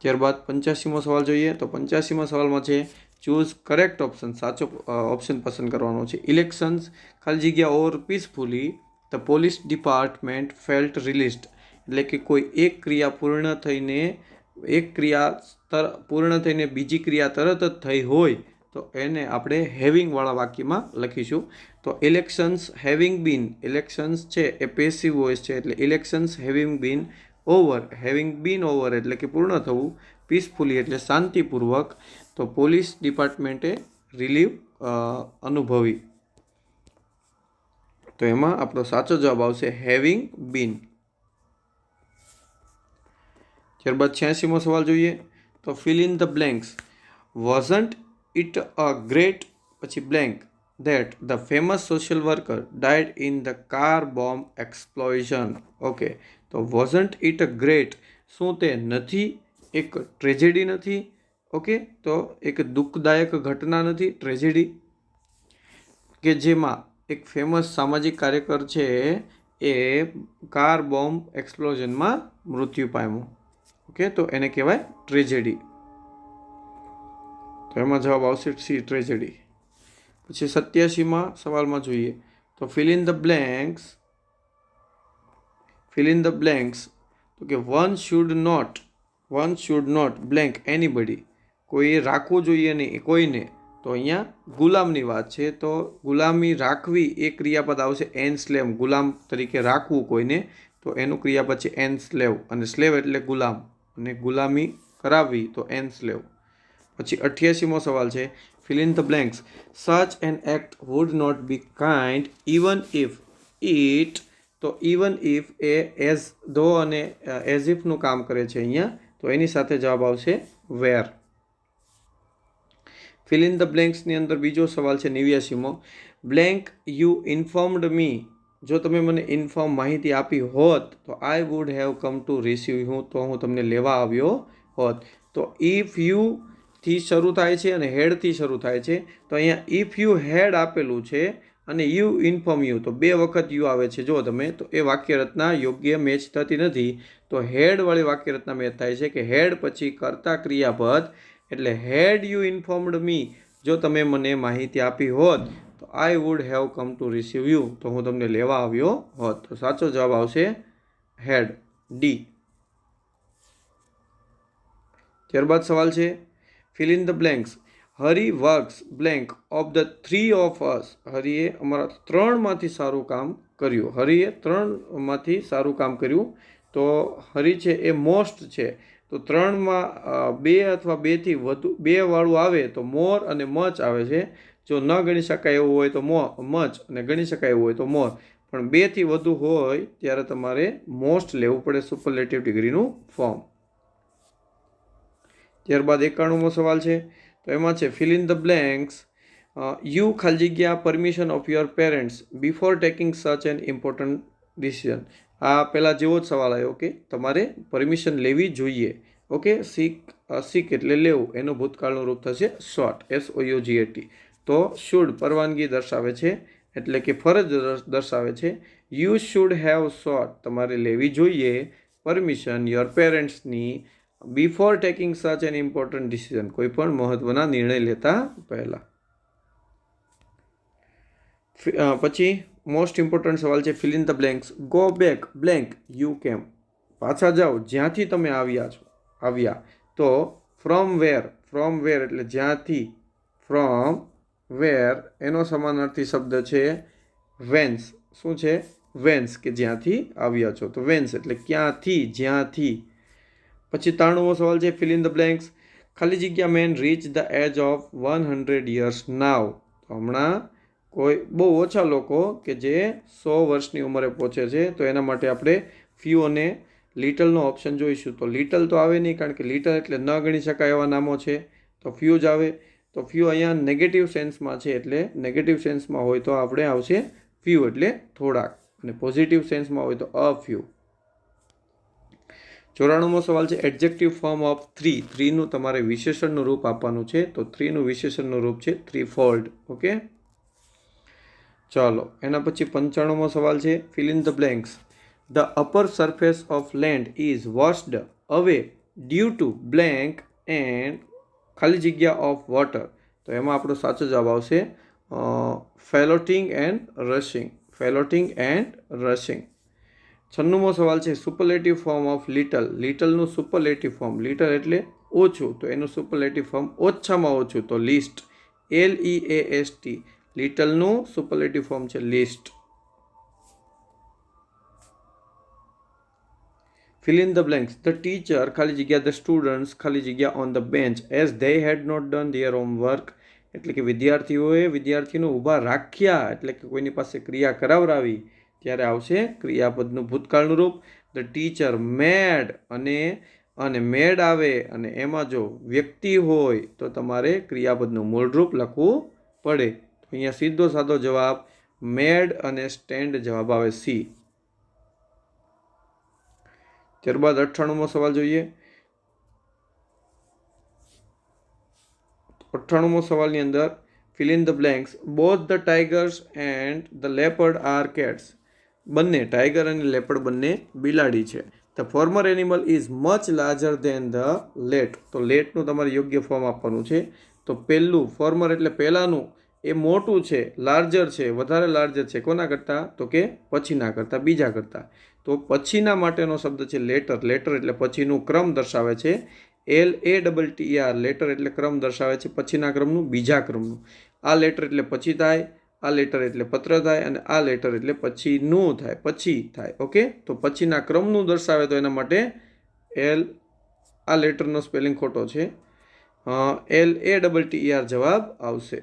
ત્યારબાદ 85મો સવાલ જોઈએ. તો 85મા સવાલમાં છે ચૂઝ કરેક્ટ ઓપ્શન. સાચો ઓપ્શન પસંદ કરવાનો છે. ઇલેક્શન્સ ખાલી જગ્યા or peacefully the police department felt relieved. એટલે કે કોઈ એક ક્રિયા પૂર્ણ થઈને બીજી ક્રિયા તરત જ થઈ હોય તો એને આપણે હેવિંગવાળા વાક્યમાં લખીશું. તો ઇલેક્શન્સ હેવિંગ બીન, ઇલેક્શન્સ છે એ પેસિવ વોઇસ છે એટલે ઇલેક્શન્સ હેવિંગ બીન ઓવર એટલે કે પૂર્ણ થવું, પીસફુલી એટલે શાંતિપૂર્વક, તો પોલીસ ડિપાર્ટમેન્ટે રિલીવ અનુભવી. તો એમાં આપણો સાચો જવાબ આવશે હેવિંગ બીન. ત્યારબાદ 86મો સવાલ જોઈએ. તો fill in the blanks. Wasn't it a great પછી blank that the famous social worker died in the car bomb explosion. Okay, તો wasn't it a great, શું તે નથી એક ટ્રેજેડી નથી? ઓકે, તો એક દુઃખદાયક ઘટના નથી, ટ્રેજેડી, કે જેમાં એક ફેમસ સામાજિક કાર્યકર છે એ કાર બોમ્બ એક્સપ્લોઝનમાં મૃત્યુ પામ્યો. ઓકે, તો એને કહેવાય ટ્રેજેડી. તો એમાં જવાબ આવશે સી, ટ્રેજેડી. પછી 87મા સવાલમાં જોઈએ. તો ફિલ ઇન ધ બ્લેન્ક્સ. તો કે one should not blank anybody. કોઈએ રાખવું જોઈએ નહીં કોઈને. તો અહીંયા ગુલામની વાત છે. તો ગુલામી રાખવી એ ક્રિયાપદ આવશે એનસ્લેવ, ગુલામ તરીકે રાખવું કોઈને. તો એનું ક્રિયાપદ છે એનસ્લેવ, અને સ્લેવ એટલે ગુલામ, અને ગુલામી કરાવવી તો એનસ્લેવ. પછી 88મો સવાલ છે fill in the blanks. Such an act would not be kind even if it. તો even if એ એઝ ધો અને એઝ ઇફનું કામ કરે છે અહીંયા. તો એની સાથે જવાબ આવશે વેર. fill in the blanksની અંદર બીજો સવાલ છે 89મો. બ્લેન્ક યુ ઇન્ફોર્મડ મી. જો તમે મને માહિતી આપી હોત તો I would have come to receive you, તો હું તમને લેવા આવ્યો હોત. તો ઇફ યુ થી શરૂ થાય છે અને હેડથી શરૂ થાય છે. તો અહીંયા ઇફ યુ હેડ આપેલું છે અને યુ ઇન્ફોર્મ યુ, તો 2 વખત યુ આવે છે જો તમે, તો એ વાક્યરચના યોગ્ય મેચ થતી નથી. તો હેડવાળી વાક્યરચના મેચ થાય છે કે હેડ પછી કર્તા ક્રિયાપદ, એટલે હેડ યુ ઇન્ફોર્મડ મી, જો તમે મને માહિતી આપી હોત તો I would have come to receive you, તો હું તમને લેવા આવ્યો હોત. તો સાચો જવાબ આવશે હેડ ડી. ત્યારબાદ સવાલ છે fill in the blanks. Hari works blank of the 3 of us. હરીએ અમારા 3માંથી સારું કામ કર્યું. હરીએ 3માંથી સારું કામ કર્યું. તો હરી છે એ મોસ્ટ છે. તો 3માં 2 અથવા 2થી વધુ 2 વાળું આવે તો મોર અને મચ આવે છે. જો ન ગણી શકાય એવું હોય તો મચ અને ગણી શકાય એવું હોય તો મોર. પણ 2થી વધુ હોય ત્યારે તમારે મોસ્ટ લેવું પડે સુપરલેટિવ ડિગ્રીનું ફોર્મ. ત્યારબાદ 91મો સવાલ છે. તો એમાં છે fill in the blanks. You ખાલી જગ્યા permission of your parents before taking such an important decision. આ પહેલાં જેવો જ સવાલ આવ્યો કે તમારે પરમિશન લેવી જોઈએ. ઓકે, સીક એટલે લેવું, એનું ભૂતકાળનું રૂપ થશે શોટ, SOUGHT. તો શુડ પરવાનગી દર્શાવે છે એટલે કે ફરજ દર્શાવે છે. યુ શુડ હેવ શોટ તમારે લેવી જોઈએ પરમિશન યોર પેરેન્ટ્સની before taking such an important decision, કોઈ પણ મહત્વના નિર્ણય લેતા પહેલાં. પછી મોસ્ટ ઇમ્પોર્ટન્ટ સવાલ છે fill in the blanks. Go back blank you came. પાછા જાઓ જ્યાંથી તમે આવ્યા. તો ફ્રોમ વેર એટલે જ્યાંથી. ફ્રોમ વેર એનો સમાનાર્થી શબ્દ છે વેન્સ. શું છે? વેન્સ, કે જ્યાંથી આવ્યા છો. તો વેન્સ એટલે ક્યાંથી, જ્યાંથી. પછી 93મો સવાલ છે ફિલ ઇન ધ બ્લેન્ક્સ. ખાલી જગ્યા man reach the age of 100 years now. તો હમણાં કોઈ બહુ ઓછા લોકો કે જે 100 વર્ષની ઉંમરે પહોંચે છે. તો એના માટે આપણે ફ્યુ અને લિટલનો ઓપ્શન જોઈશું. તો લિટલ તો આવે નહીં, કારણ કે લિટલ એટલે ન ગણી શકાય એવા નામો છે. તો ફ્યુ જ આવે. તો ફ્યુ અહીંયા નેગેટિવ સેન્સમાં છે, એટલે નેગેટિવ સેન્સમાં હોય તો આપણે આવશે ફ્યુ એટલે થોડાક, અને પોઝિટિવ સેન્સમાં હોય તો અ ફ્યુ. 94મો સવાલ છે એડજેક્ટિવ ફોર્મ ઓફ 3. 3નું તમારે વિશેષણનું રૂપ આપવાનું છે. તો 3નું વિશેષણનું રૂપ છે થ્રીફોલ્ડ. ઓકે, ચાલો એના પછી 95મો સવાલ છે fill in the blanks. The upper surface of land is washed away due to blank and ખાલી જગ્યા ઓફ વોટર. તો એમાં આપણો સાચો જવાબ આવશે ફેલોટિંગ એન્ડ રશિંગ. 96મો સવાલ છે સુપરલેટિવ ફોર્મ ઓફ લિટલ. લિટલનું સુપરલેટિવ ફોર્મ. લિટલ એટલે ઓછું, તો એનું સુપરલેટિવ ફોર્મ ઓછામાં ઓછું, તો લીસ્ટ, LEAST. લિટલનું સુપરલેટિવ ફોર્મ છે least. Fill in the blanks. The teacher ખાલી જગ્યા ધ સ્ટુડન્ટ્સ ખાલી જગ્યા on the bench as they had not done their homework. એટલે કે વિદ્યાર્થીને ઊભા રાખ્યા, એટલે કે કોઈની પાસે ક્રિયા કરાવરાવી, ત્યારે આવશે ક્રિયાપદનું ભૂતકાળનું રૂપ. ધ ટીચર મેડ અને મેડ આવે અને એમાં જો વ્યક્તિ હોય તો તમારે ક્રિયાપદનું મૂળરૂપ લખવું પડે. અહીંયા સીધો સાદો જવાબ મેડ અને સ્ટેન્ડ જવાબ આવે સી. ત્યારબાદ 98મો સવાલ જોઈએ. 98મો સવાલની અંદર fill in the blanks. Both the tigers and the leopard are cats. બંને ટાઈગર અને લેપર્ડ બંને બિલાડી છે. The former animal is much larger than the latter. તો લેટનું તમારે યોગ્ય ફોર્મ આપવાનું છે. તો પહેલું ફોર્મર એટલે પહેલાંનું એ મોટું છે, લાર્જર છે, વધારે લાર્જર છે. કોના કરતાં? તો કે પછીના કરતાં, બીજા કરતાં. તો પછીના માટેનો શબ્દ છે લેટર. લેટર એટલે પછીનું, ક્રમ દર્શાવે છે. LATTER. લેટર એટલે ક્રમ દર્શાવે છે, પછીના ક્રમનું, બીજા ક્રમનું. આ લેટર એટલે પછી થાય, આ લેટર એટલે પત્ર થાય, અને આ લેટર એટલે પછીનું થાય, પછી થાય. ઓકે, તો પછીના ક્રમનું દર્શાવે તો એના માટે આ લેટરનો સ્પેલિંગ ખોટો છે. LATTER જવાબ આવશે.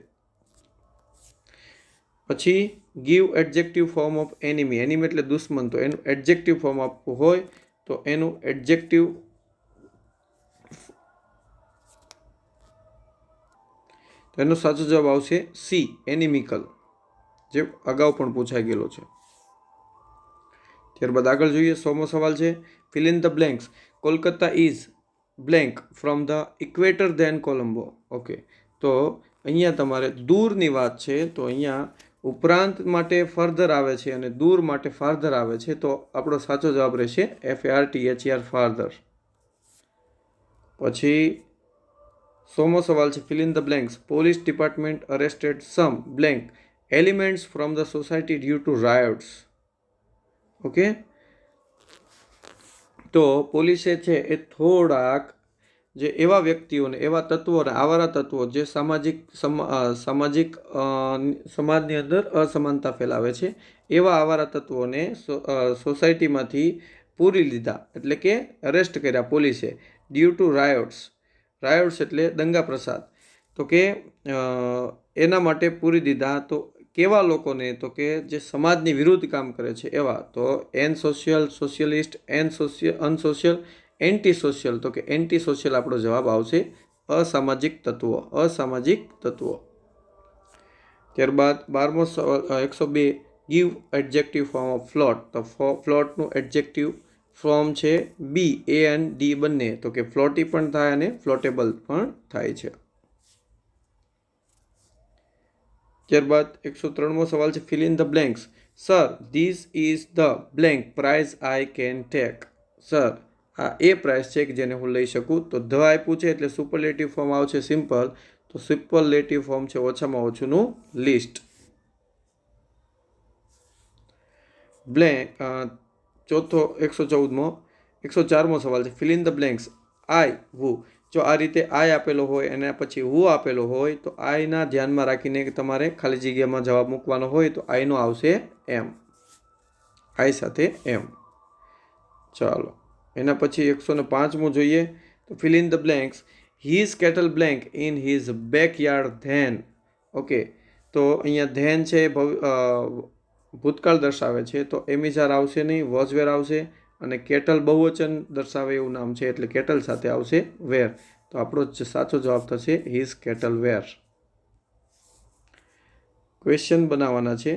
પછી give adjective form of enemy. Enemy એટલે દુશ્મન. તો એનું એડજેક્ટિવ ફોર્મ આપવું હોય તો એનું એડજેક્ટિવ તો એનો સાચો જવાબ આવશે સી, એનિમિકલ, જે અગાઉ પણ પૂછાઈ ગયેલો છે. ત્યારબાદ આગળ જોઈએ. 100મો સવાલ છે fill in the blanks. Kolkata is blank from the equator than Colombo. Okay, તો અહીંયા તમારે દૂરની વાત છે, તો અહીંયા ઉપરાંત માટે ફર્ધર આવે છે અને દૂર માટે ફાર્ધર આવે છે. તો આપણો સાચો જવાબ રહેશે FARTHER, ફાર્ધર. પછી 100મો સવાલ છે fill in the blanks. Police department arrested some blank elements from the society due to riots. Okay, તો પોલીસે છે એ થોડાક જે એવા વ્યક્તિઓને, એવા તત્વોને, આવારા તત્વો જે સામાજિક સમાજની અંદર અસમાનતા ફેલાવે છે, એવા આવારા તત્વોને સોસાયટીમાંથી પૂરી લીધા, એટલે કે અરેસ્ટ કર્યા પોલીસે, ડ્યુ ટુ રાયોટ્સ એટલે દંગા પ્રસાદ. તો કે એના માટે પૂરી દીધા. તો કેવા લોકોને? તો કે જે સમાજની વિરુદ્ધ કામ કરે છે એવા. તો સોશિયલિસ્ટ, અનસોશિયલ, એન્ટી સોશિયલ. તો કે એન્ટી સોશિયલ આપણો જવાબ આવશે. અસામાજિક તત્વો. ત્યારબાદ 12મો સવાલ 102, give adjective form of float. તો ફ્લોટનું એડજેક્ટિવ ફોર્મ છે બી, એ એન્ડ ડી બંને. તો કે ફ્લોટી પણ થાય અને ફ્લોટેબલ પણ થાય છે. ત્યારબાદ 103મો સવાલ છે fill in the blanks. Sir, this is the blank prize I can take. Sir, આ એ પ્રાઇસ છે કે જેને હું લઈ શકું. તો ધ આપ્યું છે એટલે સુપરલેટિવ ફોર્મ આવશે સિમ્પલ. તો સુપરલેટિવ ફોર્મ છે ઓછામાં ઓછુંનું લિસ્ટ. બ્લેન્ક ચોથો 104મો સવાલ છે ફિલ ઇન ધ બ્લેન્ક્સ. આઈ, હુ. જો આ રીતે આઈ આપેલો હોય અને પછી હુ આપેલો હોય તો આઈના ધ્યાનમાં રાખીને તમારે ખાલી જગ્યામાં જવાબ મૂકવાનો હોય તો આઈનો આવશે એમ. આઈ સાથે એમ. ચાલો, એના પછી 105મો જોઈએ તો fill in the blanks. His cattle blank in his backyard then. Okay, તો અહીંયા ધેન છે ભૂતકાળ દર્શાવે છે, તો એમિઝાર આવશે નહીં, વોઝવેર આવશે. અને કેટલ બહુવચન દર્શાવે એવું નામ છે એટલે કેટલ સાથે આવશે વેર. તો આપણો સાચો જવાબ થશે હીઝ કેટલ વેર. ક્વેશ્ચન બનાવવાના છે.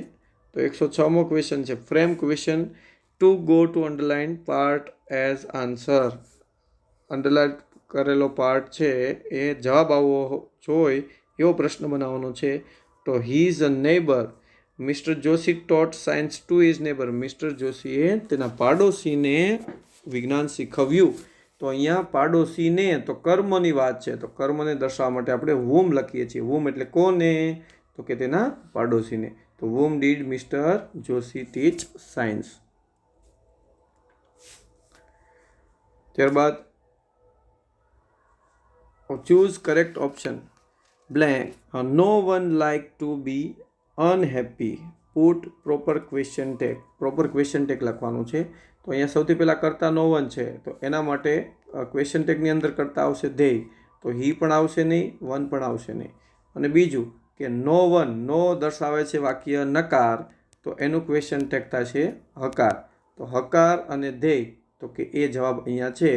તો 106મો ક્વેશ્ચન છે frame question to go to underline part as answer. Underline કરેલો પાર્ટ છે એ જવાબ આવવો જોઈએ એવો પ્રશ્ન બનાવવાનો છે. તો he is a neighbour. Mister Joshi taught science to his neighbour. Mister જોશીએ તેના પાડોશીને વિજ્ઞાન શીખવ્યું. તો અહીંયા પાડોશીને તો કર્મની વાત છે, તો કર્મને દર્શાવવા માટે આપણે whom લખીએ છીએ. whom એટલે કોને? તો કે તેના પાડોશીને. તો whom did mister Joshi teach science. ત્યારબાદ choose correct option. Blank. No one like to be unhappy. Put proper question tag. Proper question tag લખવાનું છે. તો અહીંયા સૌથી પહેલાં કરતા નો વન છે, તો એના માટે ક્વેશ્ચન ટેગની અંદર કરતા આવશે ધે. તો હી પણ આવશે નહીં, વન પણ આવશે નહીં. અને બીજું કે નો વન, નો દર્શાવે છે વાક્ય નકાર, તો એનું ક્વેશ્ચન ટેગ થશે હકાર. તો હકાર અને ધે, તો કે એ જવાબ અહીંયા છે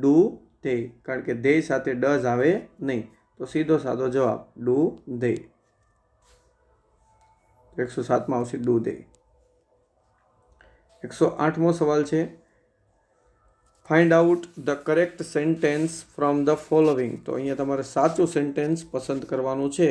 ડુ ધે, કારણ કે ધે સાથે ડઝ આવે નહીં. તો સીધો સાદો જવાબ ડુ ધે. 107માં આવશે ડુ ધે. 108મો સવાલ છે find out the correct sentence from the following. તો અહીંયા તમારે સાચું સેન્ટેન્સ પસંદ કરવાનું છે.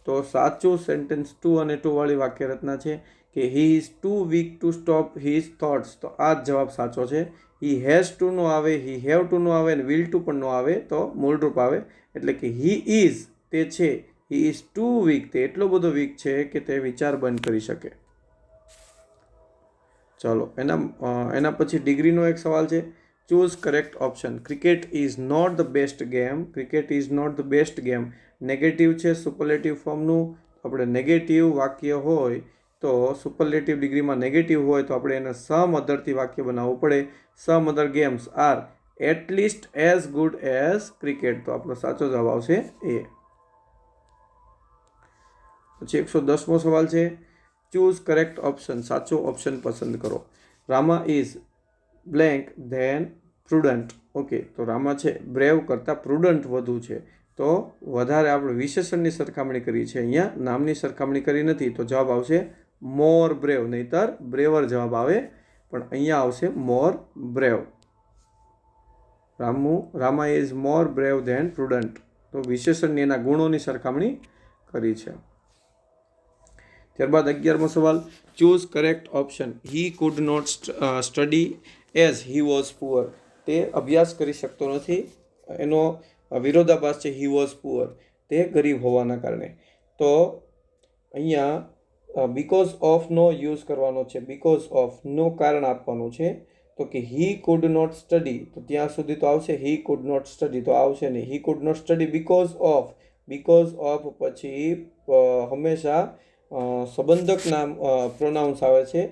તો સાચું સેન્ટેન્સ ટુ અને ટુ વાળી વાક્ય રચના છે કે he is too weak to stop his thoughts. તો આ જ જવાબ સાચો છે. હી હેઝ ટુ નો આવે, હી હેવ ટુ નો આવે અને વિલ ટુ પણ નો આવે, તો મૂળરૂપ આવે. એટલે કે હી ઇઝ તે છે, હી ઇઝ ટુ વીક તે એટલો બધો વીક છે કે તે વિચાર બંધ કરી શકે. ચાલો, એના પછી ડિગ્રીનો એક સવાલ છે. Choose correct option. Cricket is not the best game. Cricket is not the best game. Negative છે સુપરલેટિવ ફોર્મનું. આપણે નેગેટિવ વાક્ય હોય તો સુપરલેટિવ ડિગ્રીમાં નેગેટિવ હોય તો આપણે એને સમ અધરથી વાક્ય બનાવવું પડે. Some other games are at least as good as cricket. તો આપણો સાચો જવાબ આવશે એ. પછી 110મો સવાલ છે ચૂઝ કરેક્ટ ઓપ્શન. સાચો ઓપ્શન પસંદ કરો. Rama is blank than prudent. Okay, તો રામા છે બ્રેવ કરતાં પ્રુડન્ટ વધુ છે. તો વધારે આપણે વિશેષણની સરખામણી કરી છે, અહીંયા નામની સરખામણી કરી નથી. તો જવાબ આવશે મોર બ્રેવ, નહીતર બ્રેવર જવાબ આવે, પણ અહીંયા આવશે more brave. Rama is more brave than prudent. તો વિશેષણની એના ગુણોની સરખામણી કરી છે. ત્યારબાદ 11મો સવાલ choose correct option. He could not study as he was poor. તે અભ્યાસ કરી શકતો નથી, એનો વિરોધાભાસ છે હી વોઝ પુઅર, તે ગરીબ હોવાના કારણે. તો અહીંયા બીકોઝ ઓફ નો યુઝ કરવાનો છે. બીકોઝ ઓફ નો કારણ આપવાનું છે. તો તો કે હી કુડ નોટ સ્ટડી, તો ત્યાં સુધી તો આવશે હી કુડ નોટ સ્ટડી, તો આવશે નહીં. He could not study because of પછી હંમેશા સંબંધક નામ પ્રોનાઉન્સ આવે છે.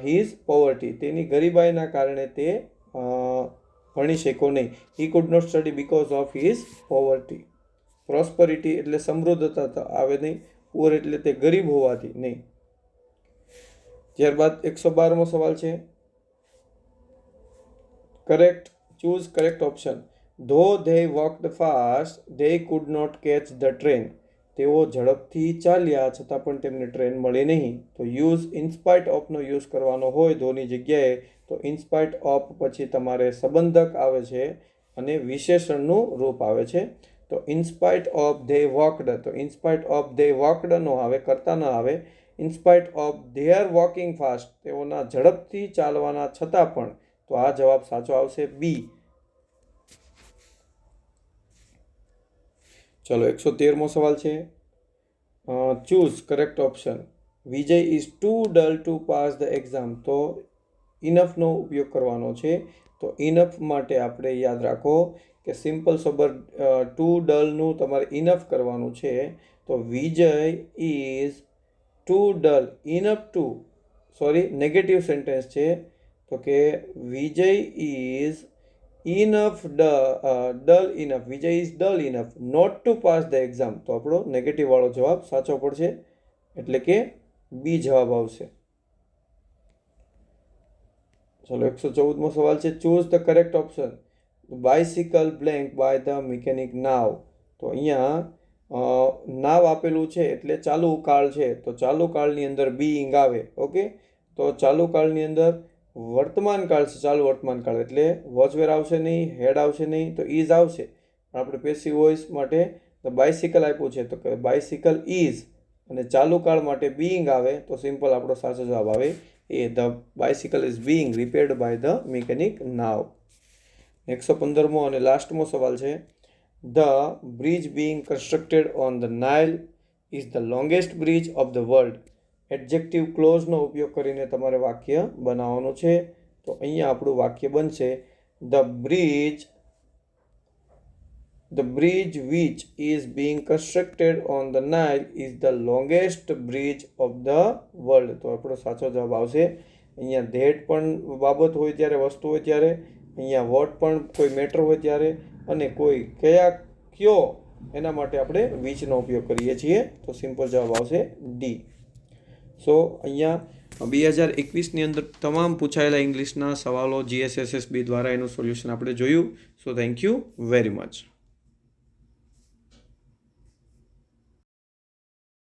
હીઝ પોવર્ટી, તેની ગરીબાઈના કારણે તે ભણી શક્યો નહીં. He could not study because of his poverty. Prosperity એટલે સમૃદ્ધતા આવે નહીં, પુઅર એટલે તે ગરીબ હોવાથી નહીં. ત્યારબાદ 112મો સવાલ છે. Correct, choose correct option. Though they walked fast they could not catch the train. તેઓ ઝડપથી ચાલ્યા છતાં પણ તેમને ટ્રેન મળી નહીં. તો યુઝ ઇનસ્પાઇટ ઓફનો યુઝ કરવાનો હોય ધોની જગ્યાએ, તો ઇનસ્પાઇટ ઓફ પછી તમારે સંબંધક આવે છે અને વિશેષણનું રૂપ આવે છે. તો ઇનસ્પાઇટ ઓફ ધે વોકડ, તો ઇનસ્પાઇટ ઓફ ધે વોકડ નો આવે, કરતા ન આવે. ઇનસ્પાઇટ ઓફ ધેર વોકિંગ ફાસ્ટ, તેઓના ઝડપથી ચાલવાના છતાં પણ, તો આ જવાબ સાચો આવશે બી. ચલો 113મો સવાલ છે. Choose correct option. Vijay is too dull to pass the exam. તો ઇનફનો ઉપયોગ કરવાનો છે. તો ઇનફ માટે આપણે યાદ રાખો કે સિમ્પલ સોબર ટુ ડલનું તમારે ઇનફ કરવાનું છે. તો Vijay is too dull enough to, negative sentence છે. તો કે Vijay is enough dull enough, Vijay is dull enough not to pass the exam. તો આપણો નેગેટિવ વાળો જવાબ સાચો પડશે, એટલે કે બી જવાબ આવશે. ચલો 114મો સવાલ છે. Choose the correct option. Bicycle blank by the mechanic now. તો અહીંયા નાવ આપેલું છે એટલે ચાલુ કાળ છે. તો ચાલુ કાળની અંદર બીઈંગ આવે. ઓકે, તો ચાલુ કાળની અંદર વર્તમાન કાળ છે, ચાલુ વર્તમાન કાળ, એટલે વોચવેર આવશે નહીં, હેડ આવશે નહીં, તો ઇઝ આવશે. પણ આપણે પેસિવ વોઇસ માટે ધ બાયસિકલ આપ્યું છે, તો કે બાયસિકલ ઇઝ, અને ચાલુ કાળ માટે બીઈંગ આવે, તો સિમ્પલ આપણો સાચો જવાબ આવે એ. The bicycle is being repaired by the mechanic now. 115મો અને લાસ્ટમો સવાલ છે. The bridge being constructed on the Nile is the longest bridge of the world. Adjective ક્લોઝનો ઉપયોગ કરીને તમારે વાક્ય બનાવવાનું છે. તો અહીંયા આપણું વાક્ય બનશે the bridge which is being constructed on the Nile is the longest bridge of the world. તો આપણો સાચો જવાબ આવશે. અહીંયા ધેટ પણ બાબત હોય ત્યારે, વસ્તુ હોય ત્યારે, અહીંયા વોટ પણ કોઈ મેટર હોય ત્યારે, અને કોઈ કયો એના માટે આપણે વિચનો ઉપયોગ કરીએ છીએ. તો સિમ્પલ જવાબ આવશે ડી. સો અહીંયા 2021ની અંદર તમામ પૂછાયેલા ઇંગ્લિશના સવાલો GSSSB દ્વારા એનું સોલ્યુશન આપણે જોયું. So thank you very much.